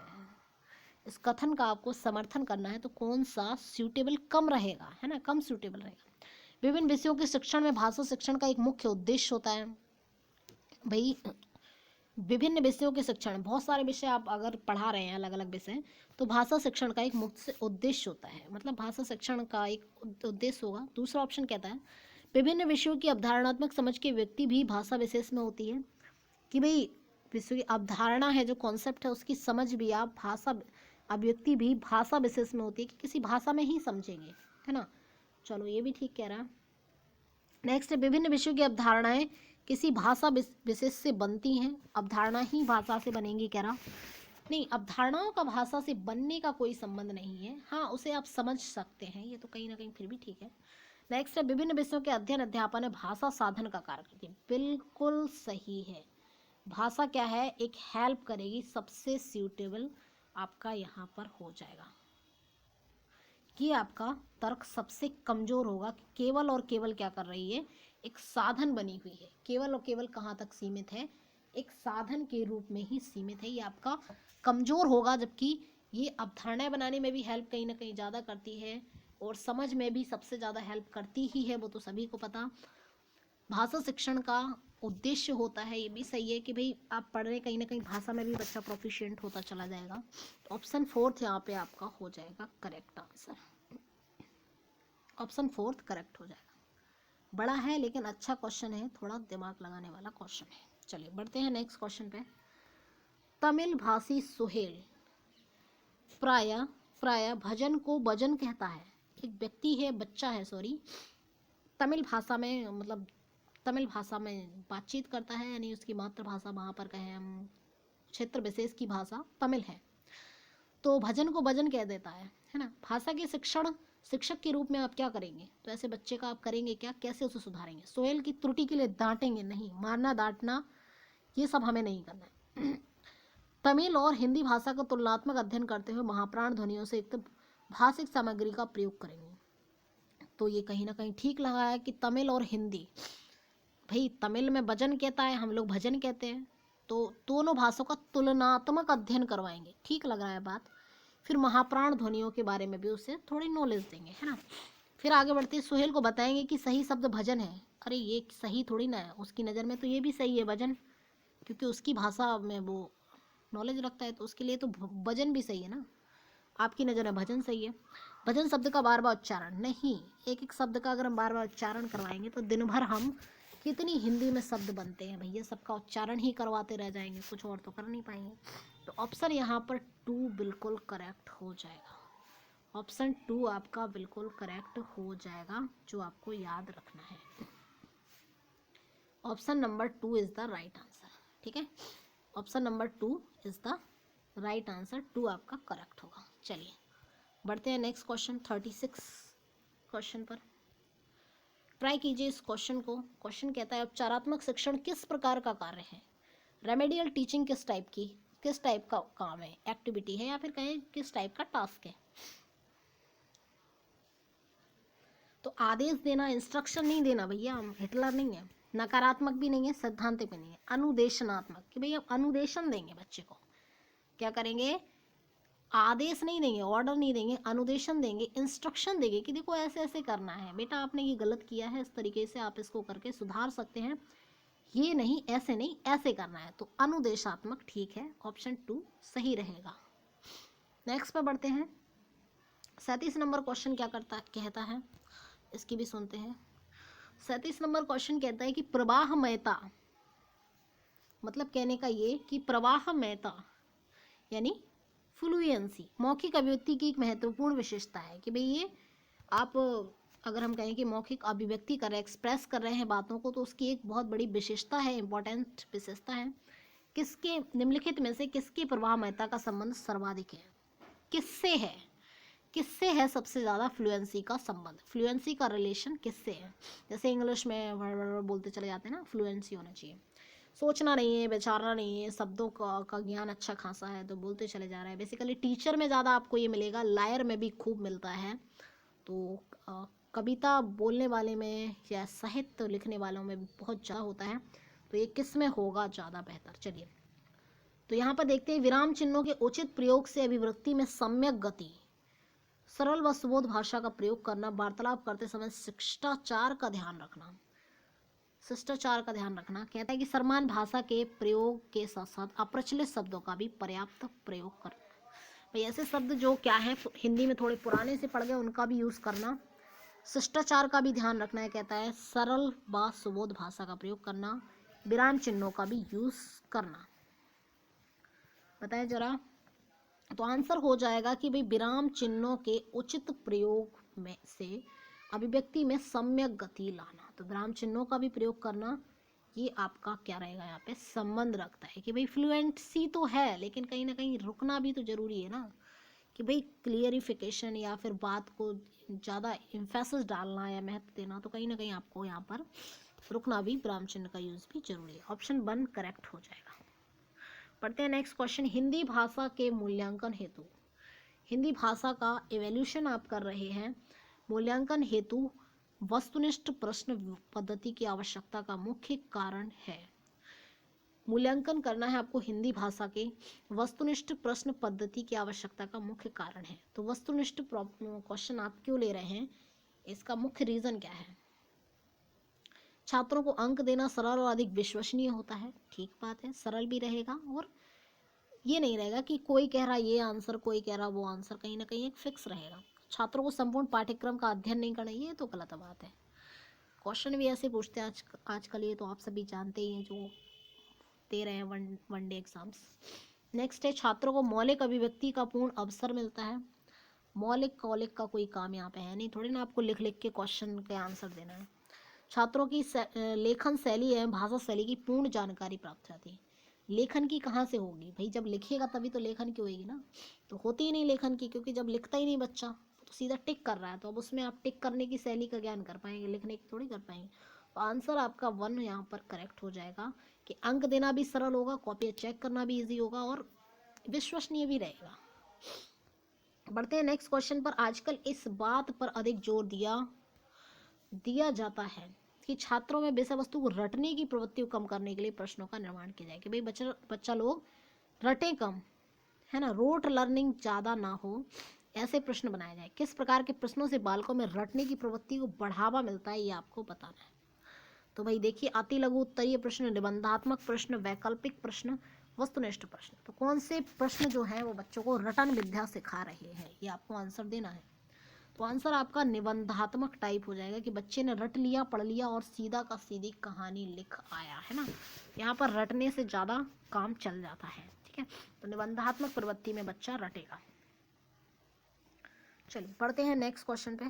इस कथन का आपको समर्थन करना है तो कौन सा सूटेबल कम रहेगा, है ना, कम सूटेबल रहेगा। विभिन्न विषयों के शिक्षण में भाषा शिक्षण का एक मुख्य उद्देश्य होता है। भाई विभिन्न विषयों के शिक्षण, बहुत सारे विषय आप अगर पढ़ा रहे हैं, अलग अलग विषय, तो भाषा शिक्षण का एक मुख्य उद्देश्य होता है, मतलब भाषा शिक्षण का एक उद्देश्य होगा। दूसरा ऑप्शन कहता है विभिन्न विषयों की अवधारणात्मक समझ के व्यक्ति भी भाषा विशेष में होती है, कि भाई विषय की अवधारणा है, जो कॉन्सेप्ट है, उसकी समझ भी आप भाषा अभिव्यक्ति भी भाषा विशेष में होती है, कि किसी भाषा में ही समझेंगे, है ना। चलो ये भी ठीक कह रहा है। नेक्स्ट है विभिन्न विषयों की अवधारणाएं किसी भाषा विशेष से बनती हैं। अवधारणा ही भाषा से बनेंगी, कह रहा नहीं, अवधारणाओं का भाषा से बनने का कोई संबंध नहीं है। हाँ, उसे आप समझ सकते हैं, ये तो कहीं ना कहीं फिर भी ठीक है। नेक्स्ट है विभिन्न विषयों के अध्ययन अध्यापन है भाषा साधन का कार्य करती है। बिल्कुल सही है। भाषा क्या है? एक हेल्प करेगी, सबसे सूटेबल आपका यहाँ पर हो जाएगा। कि आपका तर्क सबसे कमजोर होगा कि केवल और केवल क्या कर रही है? एक साधन बनी हुई है। केवल और केवल कहाँ तक सीमित है? एक साधन के रूप में ही सीमित है। ये आपका कमजोर होगा, जबकि ये अवधारणाएं बनाने में भी हेल्प कहीं ना कहीं ज़्यादा करती है, और समझ में भी सबसे ज़्यादा हेल्प करती ही है, वो तो सभी को पता। भाषा शिक्षण का उद्देश्य होता है, ये भी सही है कि भाई आप पढ़ रहे कहीं ना कहीं भाषा में भी बच्चा प्रोफिशिएंट होता चला जाएगा। ऑप्शन 4 यहाँ पे आपका हो जाएगा करेक्ट आंसर। ऑप्शन 4 करेक्ट हो जाएगा। बड़ा है लेकिन अच्छा क्वेश्चन है, थोड़ा दिमाग लगाने वाला क्वेश्चन है। चलिए बढ़ते हैं नेक्स्ट क्वेश्चन पे। तमिल भाषी सुहेल प्राय प्राय भजन को भजन कहता है। एक व्यक्ति है, बच्चा है, सॉरी, तमिल भाषा में, मतलब तमिल भाषा में बातचीत करता है, यानी उसकी मातृभाषा, वहाँ पर कहें हम क्षेत्र विशेष की भाषा तमिल है, तो भजन को भजन कह देता है ना। भाषा के शिक्षक के रूप में आप क्या करेंगे? तो ऐसे बच्चे का आप करेंगे क्या? कैसे उसे सुधारेंगे? सोहेल की त्रुटि के लिए डांटेंगे नहीं, मारना डांटना ये सब हमें नहीं करना है। तमिल और हिंदी भाषा का तुलनात्मक अध्ययन करते हुए महाप्राण ध्वनियों से युक्त भाषिक सामग्री का प्रयोग करेंगे। तो ये कहीं ना कहीं ठीक लगा है कि तमिल और हिंदी, भाई तमिल में भजन कहता है, हम लोग भजन कहते हैं, तो दोनों भाषाओं का तुलनात्मक अध्ययन करवाएंगे, ठीक लग रहा है बात। फिर महाप्राण ध्वनियों के बारे में भी उसे थोड़ी नॉलेज देंगे, है ना। फिर आगे बढ़ते सुहेल को बताएंगे कि सही शब्द भजन है। अरे ये सही थोड़ी ना है, उसकी नज़र में तो ये भी सही है भजन, क्योंकि उसकी भाषा में वो नॉलेज रखता है, तो उसके लिए तो भजन भी सही है ना। आपकी नज़र में भजन सही है। भजन शब्द का बार बार उच्चारण नहीं, एक एक शब्द का अगर हम बार बार उच्चारण करवाएंगे तो दिन भर हम कितनी हिंदी में शब्द बनते हैं भैया, सबका उच्चारण ही करवाते रह जाएंगे, कुछ और तो कर नहीं पाएंगे। तो ऑप्शन यहाँ पर 2 बिल्कुल करेक्ट हो जाएगा। ऑप्शन 2 आपका बिल्कुल करेक्ट हो जाएगा, जो आपको याद रखना है। Option number 2 is the right answer, ठीक है। Option number 2 is the right answer, 2 आपका करेक्ट होगा। चलिए बढ़ते हैं नेक्स्ट क्वेश्चन 36 क्वेश्चन पर। ट्राई कीजिए इस क्वेश्चन को। क्वेश्चन कहता है उपचारात्मक शिक्षण किस प्रकार का कार्य है? रेमेडियल टीचिंग किस टाइप का काम है, एक्टिविटी है, या फिर कहें किस टाइप का टास्क है? तो आदेश देना, इंस्ट्रक्शन नहीं देना भैया, हम हिटलर नहीं है, नकारात्मक भी नहीं है, सिद्धांत भी नहीं है, अनुदेशनात्मक, कि भैया अनुदेशन देंगे बच्चे को, क्या करेंगे, आदेश नहीं देंगे, ऑर्डर नहीं देंगे, अनुदेशन देंगे, इंस्ट्रक्शन देंगे कि देखो ऐसे ऐसे करना है बेटा, आपने ये गलत किया है, इस तरीके से आप इसको करके सुधार सकते हैं, ये नहीं, ऐसे नहीं, ऐसे करना है। तो अनुदेशात्मक ठीक है, ऑप्शन 2 सही रहेगा। नेक्स्ट पर बढ़ते हैं। 37 नंबर क्वेश्चन क्या कहता है, इसकी भी सुनते हैं। 37 नंबर क्वेश्चन कहता है कि प्रवाहमयता, मतलब कहने का ये कि प्रवाहमयता यानी फ्लुएंसी मौखिक अभिव्यक्ति की एक महत्वपूर्ण विशेषता है, कि भाई ये आप अगर हम कहें कि मौखिक अभिव्यक्ति कर रहे हैं, एक्सप्रेस कर रहे हैं बातों को, तो उसकी एक बहुत बड़ी विशेषता है, इंपॉर्टेंट विशेषता है। किसके निम्नलिखित में से किसकी प्रवाहमयता का संबंध सर्वाधिक है, किससे है, किससे है सबसे ज़्यादा फ्लुएंसी का संबंध, फ्लुएंसी का रिलेशन किससे है। जैसे इंग्लिश में वर्ड बोलते चले जाते हैं ना, फ्लुएंसी होना चाहिए, सोचना नहीं है, विचारना नहीं है, शब्दों का ज्ञान अच्छा खासा है तो बोलते चले जा रहा है। बेसिकली टीचर में ज़्यादा आपको ये मिलेगा, लायर में भी खूब मिलता है, तो कविता बोलने वाले में या साहित्य लिखने वालों में भी बहुत ज़्यादा होता है, तो ये किस में होगा ज़्यादा बेहतर। चलिए तो यहाँ पर देखते हैं, विराम चिन्हों के उचित प्रयोग से अभिव्यक्ति में सम्यक गति, सरल व सुबोध भाषा का प्रयोग करना, वार्तालाप करते समय शिष्टाचार का ध्यान रखना, शिष्टाचार का ध्यान रखना। कहता है कि समान भाषा के प्रयोग के साथ साथ अप्रचलित शब्दों का भी पर्याप्त प्रयोग करना, भाई ऐसे शब्द जो क्या है हिंदी में थोड़े पुराने से पड़ गए उनका भी यूज़ करना, शिष्टाचार का भी ध्यान रखना है। कहता है सरल व सुबोध भाषा का प्रयोग करना, विराम चिन्हों का भी यूज़ करना। बताएं जरा, तो आंसर हो जाएगा कि भाई विराम चिन्हों के उचित प्रयोग में से अभिव्यक्ति में सम्यक गति लाना, तो विराम चिन्हों का भी प्रयोग करना, ये आपका क्या रहेगा, यहाँ पे संबंध रखता है कि भाई फ्लुएंसी तो है लेकिन कहीं ना कहीं रुकना भी तो जरूरी है ना, कि भाई क्लियरिफिकेशन या फिर बात को ज़्यादा इम्फेसिस डालना या महत्व देना, तो कहीं ना कहीं आपको यहाँ पर रुकना भी, विराम चिन्ह का यूज़ भी जरूरी है। ऑप्शन 1 करेक्ट हो जाएगा। पढ़ते हैं नेक्स्ट क्वेश्चन। हिंदी भाषा के मूल्यांकन हेतु, हिंदी भाषा का एवोल्यूशन आप कर रहे हैं, मूल्यांकन हेतु वस्तुनिष्ठ प्रश्न पद्धति की आवश्यकता का मुख्य कारण है। मूल्यांकन करना है आपको हिंदी भाषा के, वस्तुनिष्ठ प्रश्न पद्धति की आवश्यकता का मुख्य कारण है। तो वस्तुनिष्ठ क्वेश्चन आप क्यों ले रहे हैं, इसका मुख्य रीजन क्या है। छात्रों को अंक देना सरल और अधिक विश्वसनीय होता है, ठीक बात है, सरल भी रहेगा और ये नहीं रहेगा कि कोई कह रहा ये आंसर कोई कह रहा वो आंसर, कहीं ना कहीं एक फिक्स रहेगा। छात्रों को संपूर्ण पाठ्यक्रम का अध्ययन नहीं करना, ये तो गलत बात है। क्वेश्चन भी ऐसे पूछते हैं आजकल, ये तो आप सभी जानते ही हैं जो दे रहे हैं वन डे एग्जाम्स। नेक्स्ट है, छात्रों को मौलिक अभिव्यक्ति का पूर्ण अवसर मिलता है। मौलिक कौलिक का कोई काम यहाँ पे है नहीं, थोड़ी ना आपको लिख लिख के क्वेश्चन के आंसर देना है। छात्रों की लेखन शैली एवं भाषा शैली की पूर्ण जानकारी प्राप्त होती है। लेखन की कहाँ से होगी भाई, जब लिखेगा तभी तो लेखन की होगी ना, तो होती ही नहीं लेखन की, क्योंकि जब लिखता ही नहीं बच्चा तो सीधा टिक कर रहा है, तो अब उसमें आप टिक करने की शैली का ज्ञान कर पाएंगे, लिखने की थोड़ी कर पाएंगे। तो आंसर आपका 1 यहाँ पर करेक्ट हो जाएगा कि अंक देना भी सरल होगा, कॉपी चेक करना भी ईजी होगा और विश्वसनीय भी रहेगा। बढ़ते हैं नेक्स्ट क्वेश्चन पर। आजकल इस बात पर अधिक जोर दिया जाता है कि छात्रों में विषय वस्तु को रटने की प्रवृत्ति को कम करने के लिए प्रश्नों का निर्माण किया जाए, कि भाई बच्चा लोग रटे कम, है ना, रोट लर्निंग ज़्यादा ना हो, ऐसे प्रश्न बनाए जाए। किस प्रकार के प्रश्नों से बालकों में रटने की प्रवृत्ति को बढ़ावा मिलता है, ये आपको बताना है। तो भाई देखिए, अति लघु उत्तरीय प्रश्न, निबंधात्मक प्रश्न, वैकल्पिक प्रश्न, वस्तुनिष्ठ प्रश्न, तो कौन से प्रश्न जो है वो बच्चों को रटन विद्या सिखा रहे हैं, ये आपको आंसर देना है। तो आंसर आपका निबंधात्मक टाइप हो जाएगा कि बच्चे ने रट लिया, पढ़ लिया और सीधा का सीधी कहानी लिख आया, है ना। यहाँ पर रटने से ज़्यादा काम चल जाता है, ठीक है। तो निबंधात्मक प्रवृत्ति में बच्चा रटेगा। चलिए पढ़ते हैं नेक्स्ट क्वेश्चन पे।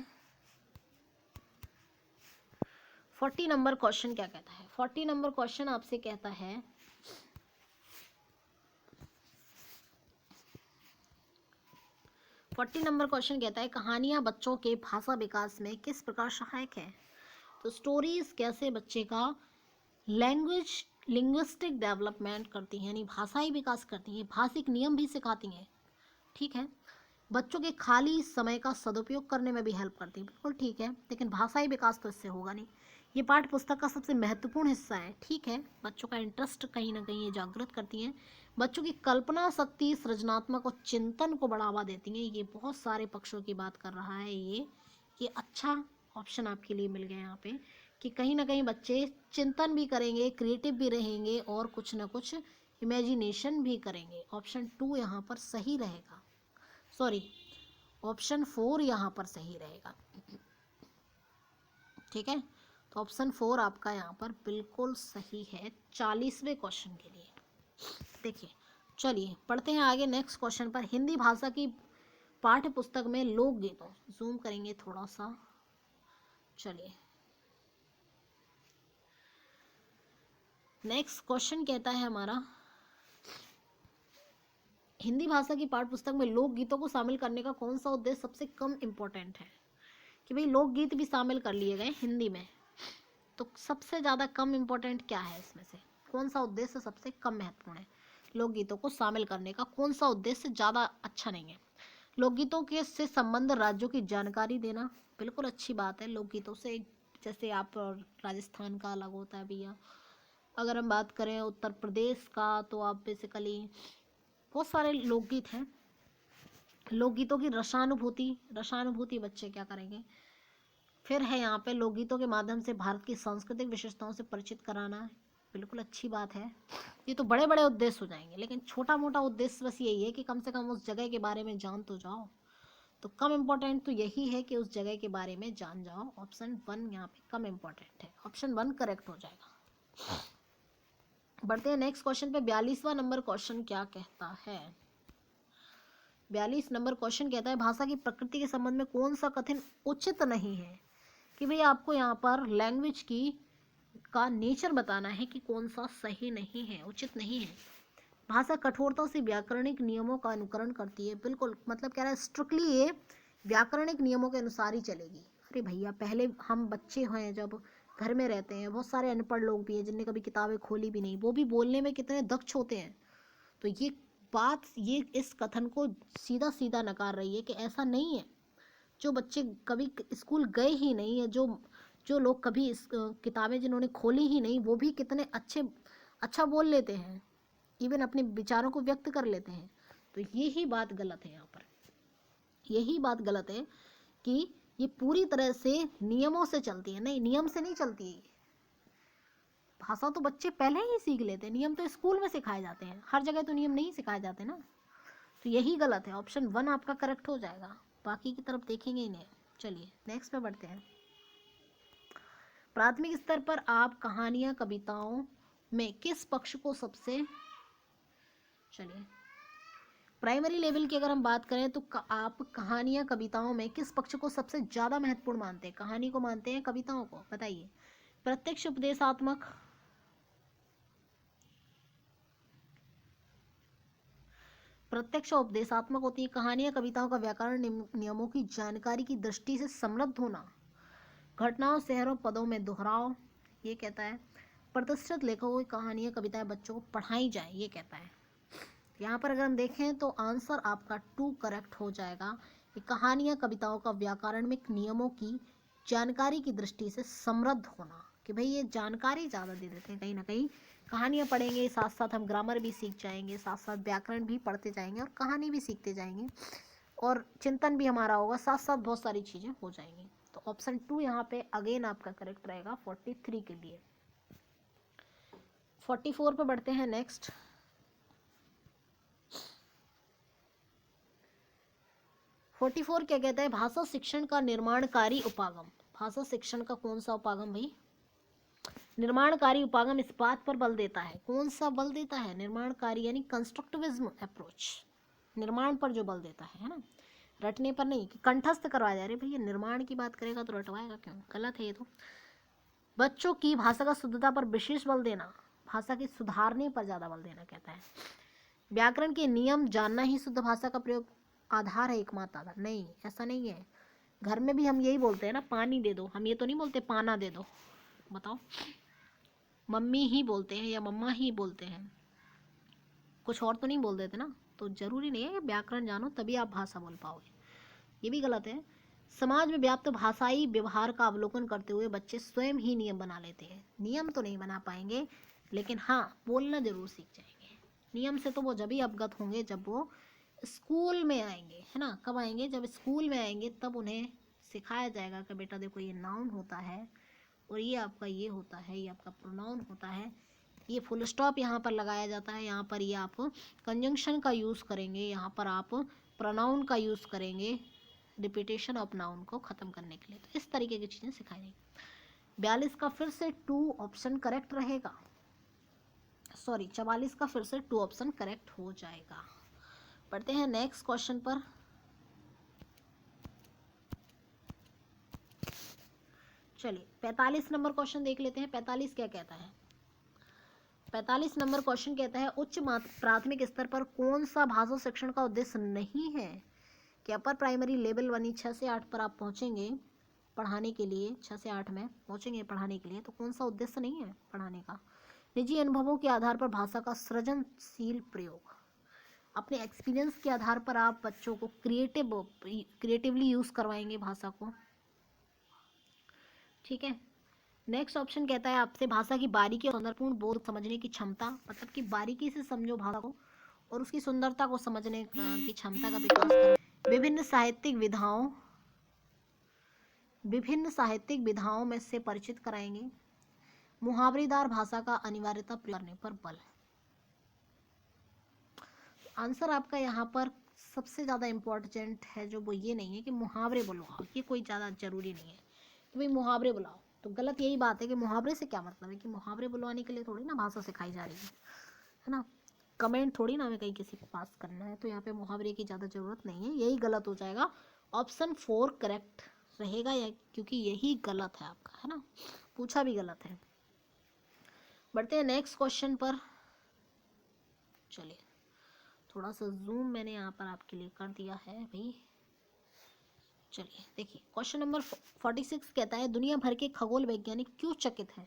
40 नंबर क्वेश्चन क्या कहता है। 40 नंबर क्वेश्चन आपसे कहता है, नंबर क्वेश्चन कहता है, कहानियां बच्चों के भाषा विकास में किस प्रकार सहायक है। तो स्टोरीज कैसे बच्चे का लिंग्विस्टिक डेवलपमेंट करती हैं, यानी भाषाई विकास करती हैं, भाषिक नियम भी सिखाती हैं, ठीक है। बच्चों के खाली समय का सदुपयोग करने में भी हेल्प करती है, बिल्कुल ठीक है, लेकिन भाषाई विकास तो इससे होगा नहीं। ये पाठ्य पुस्तक का सबसे महत्वपूर्ण हिस्सा है, ठीक है, बच्चों का इंटरेस्ट कहीं ना कहीं ये जागृत करती हैं, बच्चों की कल्पना शक्ति, सृजनात्मक और चिंतन को बढ़ावा देती हैं। ये बहुत सारे पक्षों की बात कर रहा है ये अच्छा ऑप्शन आपके लिए मिल गया यहाँ पे, कि कहीं ना कहीं बच्चे चिंतन भी करेंगे, क्रिएटिव भी रहेंगे और कुछ ना कुछ इमेजिनेशन भी करेंगे। ऑप्शन 2 यहाँ पर सही रहेगा, सॉरी ऑप्शन 4 यहाँ पर सही रहेगा, ठीक है। तो ऑप्शन 4 आपका यहाँ पर बिल्कुल सही है 40वें क्वेश्चन के लिए। देखिए, चलिए पढ़ते हैं आगे नेक्स्ट क्वेश्चन पर। हिंदी भाषा की पाठ्य पुस्तक में लोकगीतों, जूम करेंगे थोड़ा सा, चलिए नेक्स्ट क्वेश्चन कहता है हमारा, हिंदी भाषा की पाठ्य पुस्तक में लोकगीतों को शामिल करने का कौन सा उद्देश्य सबसे कम इम्पोर्टेंट है? कि भाई लोकगीत भी शामिल कर लिए गए हिंदी में, तो सबसे ज़्यादा कम इम्पोर्टेंट क्या है इसमें से, कौन सा उद्देश्य सबसे कम महत्वपूर्ण है? लोकगीतों को शामिल करने का कौन सा उद्देश्य ज़्यादा अच्छा नहीं है? लोकगीतों के से संबंध राज्यों की जानकारी देना, बिल्कुल अच्छी बात है। लोकगीतों से जैसे आप राजस्थान का अलग होता है भैया, अगर हम बात करें उत्तर प्रदेश का तो आप बेसिकली बहुत सारे लोकगीत हैं। लोकगीतों की रसानुभूति बच्चे क्या करेंगे? फिर है यहाँ पे लोकगीतों के माध्यम से भारत की सांस्कृतिक विशेषताओं से परिचित कराना, बिल्कुल अच्छी बात है। ये तो बड़े बड़े उद्देश्य हो जाएंगे, लेकिन छोटा मोटा उद्देश्य बस यही है कि कम से कम उस जगह के बारे में जान तो जाओ। तो कम इम्पोर्टेंट तो यही है कि उस जगह के बारे में जान जाओ। ऑप्शन 1 यहाँ पे कम इम्पोर्टेंट है, ऑप्शन 1 करेक्ट हो जाएगा। बढ़ते हैं नेक्स्ट क्वेश्चन पे। 42वां नंबर क्वेश्चन क्या कहता है? 42 नंबर क्वेश्चन कहता है, भाषा की प्रकृति के संबंध में कौन सा कथन उचित नहीं है? कि भाई आपको यहाँ पर लैंग्वेज की का नेचर बताना है कि कौन सा सही नहीं है, उचित नहीं है। भाषा कठोरता से व्याकरणिक नियमों का अनुकरण करती है, बिल्कुल, मतलब कह रहा है स्ट्रिक्टली ये व्याकरणिक नियमों के अनुसार ही चलेगी। अरे भैया, पहले हम बच्चे हैं जब घर में रहते हैं, बहुत सारे अनपढ़ लोग भी हैं जिनने कभी किताबें खोली भी नहीं, वो भी बोलने में कितने दक्ष होते हैं। तो ये बात, ये इस कथन को सीधा सीधा नकार रही है कि ऐसा नहीं है। जो बच्चे कभी स्कूल गए ही नहीं है, जो जो लोग कभी इस किताबें जिन्होंने खोली ही नहीं, वो भी कितने अच्छा बोल लेते हैं, इवन अपने विचारों को व्यक्त कर लेते हैं। तो यही बात गलत है यहाँ पर, यही बात गलत है कि ये पूरी तरह से नियमों से चलती है। नहीं, नियम से नहीं चलती है ये भाषा। तो बच्चे पहले ही सीख लेते हैं, नियम तो स्कूल में सिखाए जाते हैं, हर जगह तो नियम नहीं सिखाए जाते ना। तो यही गलत है, ऑप्शन 1 आपका करेक्ट हो जाएगा, बाकी की तरफ देखेंगे ही नहीं। चलिए नेक्स्ट पे बढ़ते हैं। प्राथमिक स्तर पर आप कहानियां कविताओं में किस पक्ष को सबसे, चलिए प्राइमरी लेवल की अगर हम बात करें तो आप कहानियां कविताओं में किस पक्ष को सबसे ज़्यादा महत्वपूर्ण मानते हैं? कहानी को मानते हैं, कविताओं को? बताइए। प्रत्यक्ष उपदेशात्मक, प्रत्यक्ष उपदेशात्मक होती है कहानियां कविताओं का व्याकरण नियमों की जानकारी की दृष्टि से समृद्ध होना, घटनाओं शहरों पदों में दोहराव, ये कहता है। प्रतिष्ठित लेखकों की कहानियां कविताएं बच्चों को पढ़ाई जाए, ये कहता है। यहाँ पर अगर हम देखें तो आंसर आपका 2 करेक्ट हो जाएगा कि कहानियां कविताओं का व्याकरणिक नियमों की जानकारी की दृष्टि से समृद्ध होना, कि भाई ये जानकारी ज़्यादा दे देते हैं। कहीं ना कहीं कहानियाँ पढ़ेंगे, साथ साथ हम ग्रामर भी सीख जाएंगे, साथ साथ व्याकरण भी पढ़ते जाएंगे और कहानी भी सीखते जाएंगे और चिंतन भी हमारा होगा, साथ साथ बहुत सारी चीज़ें हो जाएंगी। तो ऑप्शन 2 यहाँ पे अगेन आपका करेक्ट रहेगा 43 के लिए। 44 पे बढ़ते हैं नेक्स्ट। 44 क्या कहता है? भाषा शिक्षण का निर्माणकारी उपागम। भाषा शिक्षण का कौन सा उपागम भाई? निर्माणकारी उपागम इस बात पर बल देता है, कौन सा बल देता है? निर्माणकारी यानी कंस्ट्रक्टिविज्म अप्रोच, निर्माण पर जो बल देता है ना, रटने पर नहीं कि कंठस्थ करवाया जा रहा है। भैया निर्माण की बात करेगा तो रटवाएगा क्यों? गलत है ये तो। बच्चों की भाषा का शुद्धता पर विशेष बल देना, भाषा के सुधारने पर ज़्यादा बल देना कहता है। व्याकरण के नियम जानना ही शुद्ध भाषा का प्रयोग आधार है, एकमात्र आधार नहीं, ऐसा नहीं है। घर में भी हम यही बोलते हैं ना, पानी दे दो, हम ये तो नहीं बोलते पाना दे दो। बताओ, मम्मी ही बोलते हैं या मम्मा ही बोलते हैं, कुछ और तो नहीं बोल देते ना। तो जरूरी नहीं है कि व्याकरण जानो तभी आप भाषा बोल पाओगे, ये भी गलत है। समाज में व्याप्त भाषाई व्यवहार का अवलोकन करते हुए बच्चे स्वयं ही नियम बना लेते हैं। नियम तो नहीं बना पाएंगे, लेकिन हाँ बोलना जरूर सीख जाएंगे। नियम से तो वो जब ही अवगत होंगे जब वो स्कूल में आएंगे, है ना। कब आएंगे? जब स्कूल में आएंगे तब उन्हें सिखाया जाएगा कि बेटा देखो ये नाउन होता है और ये आपका ये होता है, ये आपका प्रोनाउन होता है, ये फुल स्टॉप यहाँ पर लगाया जाता है, यहाँ पर ये आप कंजंक्शन का यूज़ करेंगे, यहाँ पर आप प्रोनाउन का यूज़ करेंगे रिपीटेशन ऑफ नाउन को ख़त्म करने के लिए। तो इस तरीके की चीज़ें सिखाई जाएंगी। 42 का फिर से 2 ऑप्शन करेक्ट रहेगा, सॉरी 44 का फिर से 2 ऑप्शन करेक्ट हो जाएगा। पढ़ते हैं नेक्स्ट क्वेश्चन पर। चलिए 45 नंबर क्वेश्चन देख लेते हैं। 45 क्या कहता है? 45 नंबर क्वेश्चन कहता है उच्च प्राथमिक स्तर पर कौन सा भाषा शिक्षण का उद्देश्य नहीं है कि अपर प्राइमरी लेवल 1 6 से 8 पर आप पहुंचेंगे पढ़ाने के लिए, 6 से 8 में पहुंचेंगे पढ़ाने के लिए, तो कौन सा उद्देश्य नहीं है पढ़ाने का? निजी अनुभवों के आधार पर भाषा का सृजनशील प्रयोग, अपने एक्सपीरियंस के आधार पर आप बच्चों को क्रिएटिवली यूज़ करवाएंगे भाषा को, ठीक है। नेक्स्ट ऑप्शन कहता है आपसे भाषा की बारीकी और सौंदर्यपूर्ण बोध समझने की क्षमता, मतलब कि बारीकी से समझो भाषा को और उसकी सुंदरता को समझने की क्षमता का विकास करो। विभिन्न साहित्यिक विधाओं में से परिचित कराएंगे। मुहावरेदार भाषा का अनिवार्यता प्रयोग करने पर बल। आंसर आपका यहाँ पर सबसे ज़्यादा इम्पोर्टेंट है जो वो ये नहीं है कि मुहावरे बुलवाओ, ये कोई ज़्यादा जरूरी नहीं है कि भाई मुहावरे बुलाओ। तो गलत यही बात है कि मुहावरे से क्या मतलब है कि मुहावरे बुलवाने के लिए थोड़ी ना भाषा सिखाई जा रही है ना। कमेंट थोड़ी ना हमें कहीं किसी को पास करना है, तो यहाँ पे मुहावरे की ज़्यादा ज़रूरत नहीं है, यही गलत हो जाएगा। ऑप्शन 4 करेक्ट रहेगा या, क्योंकि यही गलत है आपका, है ना, पूछा भी गलत है। बढ़ते हैं नेक्स्ट क्वेश्चन पर। चलिए थोड़ा सा जूम मैंने यहाँ पर आपके लिए कर दिया है भाई। चलिए देखिए क्वेश्चन नंबर 46 कहता है दुनिया भर के खगोल वैज्ञानिक क्यों चकित हैं?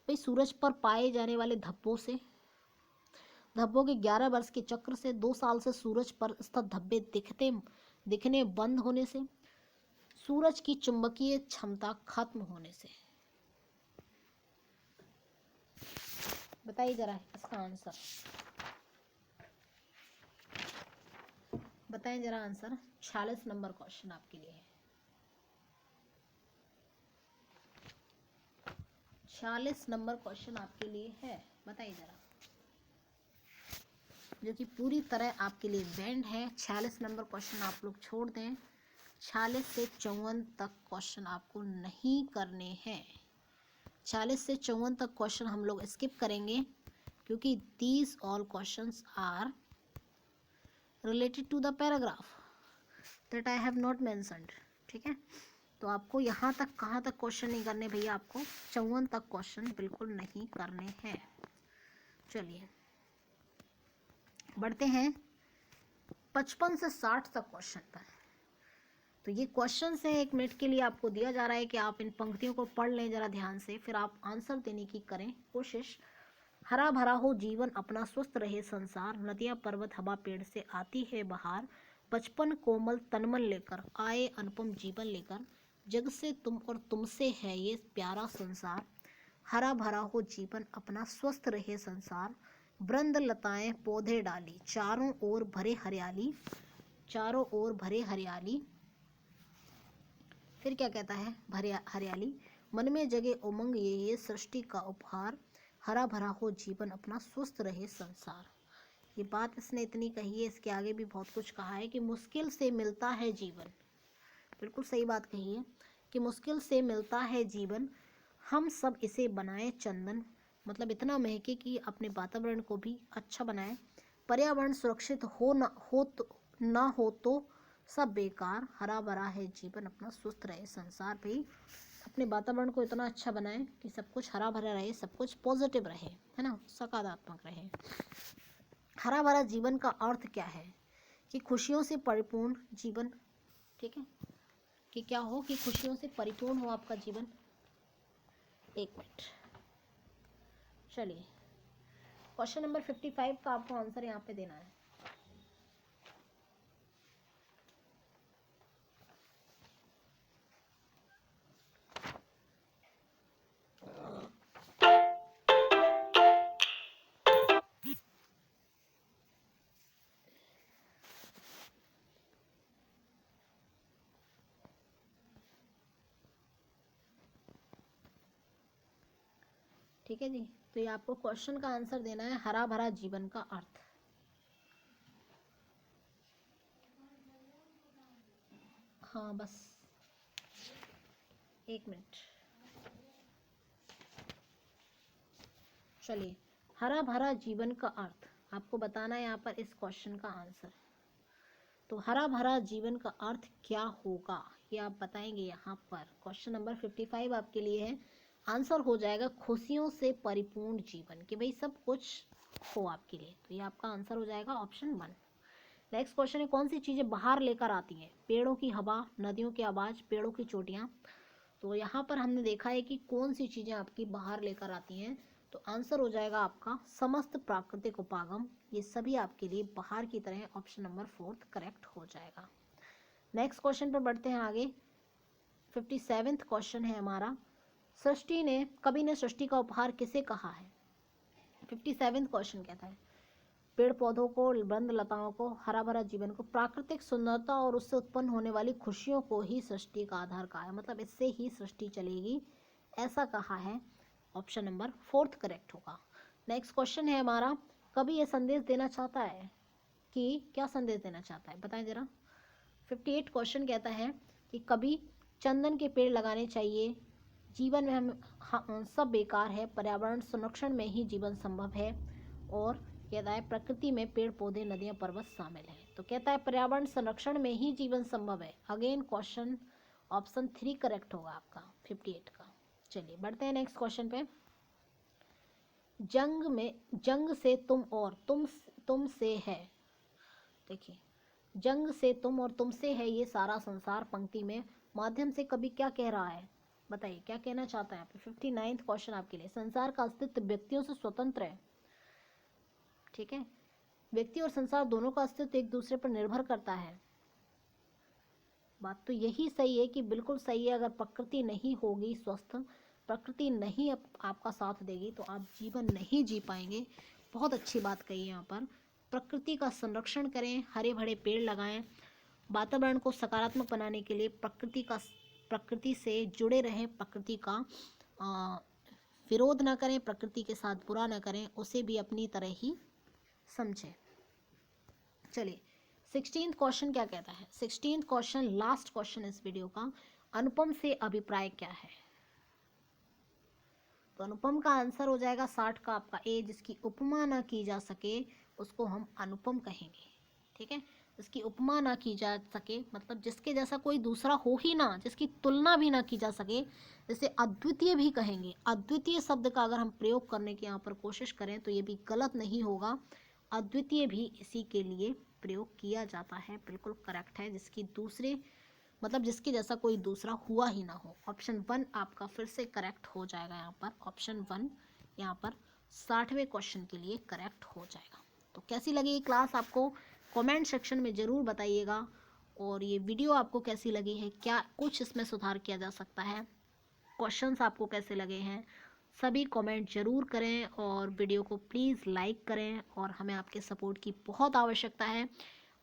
भाई सूरज पर पाए जाने वाले धब्बों से, धब्बों के 11 वर्ष के चक्र से, 2 साल से सूरज पर स्थित धब्बे दिखने बंद होने से, सूरज की चुंबकीय क्षमता खत्म होने से। बताइए जरा इसका आंसर, बताएं जरा आंसर। 46 नंबर क्वेश्चन आपके लिए है। 46 नंबर क्वेश्चन आपके लिए है, बताइए जरा, जो कि पूरी तरह आपके लिए बैंड है। 46 नंबर क्वेश्चन आप लोग छोड़ दें, 46 से 54 तक क्वेश्चन आपको नहीं करने हैं। 46 से 54 तक क्वेश्चन हम लोग स्किप करेंगे क्योंकि these all questions are related to the paragraph that I have not mentioned, ठीक है। तो आपको यहाँ तक कहाँ तक क्वेश्चन नहीं करने भैया, आपको 54 तक क्वेश्चन बिल्कुल नहीं करने हैं। चलिए बढ़ते हैं 55 से 60 तक क्वेश्चन पर। तो ये क्वेश्चन से 1 मिनट के लिए आपको दिया जा रहा है कि आप इन पंक्तियों को पढ़ लें जरा ध्यान से, फिर आप आंसर देने की करें कोशिश। हरा भरा हो जीवन अपना, स्वस्थ रहे संसार, नदियाँ पर्वत हवा पेड़ से आती है बहार, बचपन कोमल तनमन लेकर आए अनुपम जीवन लेकर, जग से तुम और तुमसे है ये प्यारा संसार, हरा भरा हो जीवन अपना, स्वस्थ रहे संसार, वृंद लताएं पौधे डाली, चारों ओर भरे हरियाली, चारों ओर भरे हरियाली। फिर क्या कहता है? भरे हरियाली, मन में जगे उमंग ये सृष्टि का उपहार, हरा भरा हो जीवन अपना, स्वस्थ रहे संसार। ये बात इसने इतनी कही है, इसके आगे भी बहुत कुछ कहा है कि मुश्किल से मिलता है जीवन। बिल्कुल सही बात कही है कि मुश्किल से मिलता है जीवन, हम सब इसे बनाए चंदन, मतलब इतना महके कि अपने वातावरण को भी अच्छा बनाए, पर्यावरण सुरक्षित ना हो तो सब बेकार, हरा भरा है जीवन अपना, स्वस्थ रहे संसार। भाई अपने वातावरण को इतना अच्छा बनाए कि सब कुछ हरा भरा रहे, सब कुछ पॉजिटिव रहे, है ना, सकारात्मक रहे। हरा भरा जीवन का अर्थ क्या है? कि खुशियों से परिपूर्ण जीवन, ठीक है, कि क्या हो कि खुशियों से परिपूर्ण हो आपका जीवन। 1 मिनट, चलिए क्वेश्चन नंबर 55 का आपको आंसर यहाँ पे देना है। ठीक है जी। तो ये आपको क्वेश्चन का आंसर देना है, हरा भरा जीवन का अर्थ। हाँ बस 1 मिनट। चलिए, हरा भरा जीवन का अर्थ आपको बताना है यहाँ पर इस क्वेश्चन का आंसर। तो हरा भरा जीवन का अर्थ क्या होगा ये आप बताएंगे यहाँ पर। क्वेश्चन नंबर 55 आपके लिए है। आंसर हो जाएगा खुशियों से परिपूर्ण जीवन, कि भाई सब कुछ हो आपके लिए। तो ये आपका आंसर हो जाएगा ऑप्शन 1। नेक्स्ट क्वेश्चन है, कौन सी चीज़ें बाहर लेकर आती हैं? पेड़ों की हवा, नदियों की आवाज़, पेड़ों की चोटियाँ। तो यहाँ पर हमने देखा है कि कौन सी चीज़ें आपकी बाहर लेकर आती हैं। तो आंसर हो जाएगा आपका समस्त प्राकृतिक उपागम। ये सभी आपके लिए बाहर की तरह है। ऑप्शन नंबर 4 करेक्ट हो जाएगा। नेक्स्ट क्वेश्चन पर बढ़ते हैं आगे। 57वां क्वेश्चन है हमारा, कवि ने सृष्टि का उपहार किसे कहा है? 57वां क्वेश्चन कहता है, पेड़ पौधों को, वृंद लताओं को, हरा भरा जीवन को, प्राकृतिक सुंदरता और उससे उत्पन्न होने वाली खुशियों को ही सृष्टि का आधार कहा है। मतलब इससे ही सृष्टि चलेगी, ऐसा कहा है। ऑप्शन नंबर 4 करेक्ट होगा। नेक्स्ट क्वेश्चन है हमारा, कवि ये संदेश देना चाहता है कि क्या संदेश देना चाहता है बताएं जरा। 58 क्वेश्चन कहता है कि कवि चंदन के पेड़ लगाने चाहिए, जीवन में हम सब बेकार है, पर्यावरण संरक्षण में ही जीवन संभव है, और कहता है प्रकृति में पेड़ पौधे नदियां पर्वत शामिल हैं। तो कहता है पर्यावरण संरक्षण में ही जीवन संभव है। अगेन क्वेश्चन ऑप्शन 3 करेक्ट होगा आपका 58 का। चलिए बढ़ते हैं नेक्स्ट क्वेश्चन पे। जंग से तुम और तुम से है। देखिए, जंग से तुम और तुमसे है ये सारा संसार पंक्ति में माध्यम से कवि क्या कह रहा है? बताइए क्या कहना चाहता है। 59वां क्वेश्चन आपके लिए, संसार का अस्तित्व व्यक्तियों से स्वतंत्र है। ठीक है, व्यक्ति और संसार दोनों का अस्तित्व एक दूसरे पर निर्भर करता है। बात तो यही सही है कि बिल्कुल सही है। अगर प्रकृति नहीं होगी स्वस्थ, प्रकृति नहीं आपका साथ देगी तो आप जीवन नहीं जी पाएंगे। बहुत अच्छी बात कही है यहाँ पर। प्रकृति का संरक्षण करें, हरे भरे पेड़ लगाएं, वातावरण को सकारात्मक बनाने के लिए प्रकृति से जुड़े रहें, प्रकृति का विरोध ना करें, प्रकृति के साथ बुरा ना करें, उसे भी अपनी तरह ही समझें। चलिए 16वां क्वेश्चन क्या कहता है? 16वां क्वेश्चन लास्ट क्वेश्चन इस वीडियो का, अनुपम से अभिप्राय क्या है? तो अनुपम का आंसर हो जाएगा 60 का आपका ए। जिसकी उपमा ना की जा सके उसको हम अनुपम कहेंगे। ठीक है, जिसकी उपमा ना की जा सके मतलब जिसके जैसा कोई दूसरा हो ही ना, जिसकी तुलना भी ना की जा सके, जैसे अद्वितीय भी कहेंगे। अद्वितीय शब्द का अगर हम प्रयोग करने की यहाँ पर कोशिश करें तो ये भी गलत नहीं होगा। अद्वितीय भी इसी के लिए प्रयोग किया जाता है, बिल्कुल करेक्ट है। जिसकी दूसरे मतलब जिसके जैसा कोई दूसरा हुआ ही ना हो। ऑप्शन 1 आपका फिर से करेक्ट हो जाएगा यहाँ पर। ऑप्शन 1 यहाँ पर 60वें क्वेश्चन के लिए करेक्ट हो जाएगा। तो कैसी लगी ये क्लास आपको कमेंट सेक्शन में ज़रूर बताइएगा। और ये वीडियो आपको कैसी लगी है, क्या कुछ इसमें सुधार किया जा सकता है, क्वेश्चंस आपको कैसे लगे हैं, सभी कमेंट ज़रूर करें। और वीडियो को प्लीज़ लाइक करें, और हमें आपके सपोर्ट की बहुत आवश्यकता है।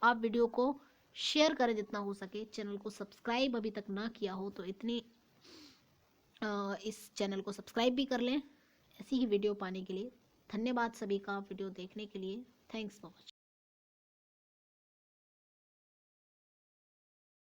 आप वीडियो को शेयर करें जितना हो सके। चैनल को सब्सक्राइब अभी तक ना किया हो तो इस चैनल को सब्सक्राइब भी कर लें ऐसी ही वीडियो पाने के लिए। धन्यवाद सभी का वीडियो देखने के लिए। Thanks for watching.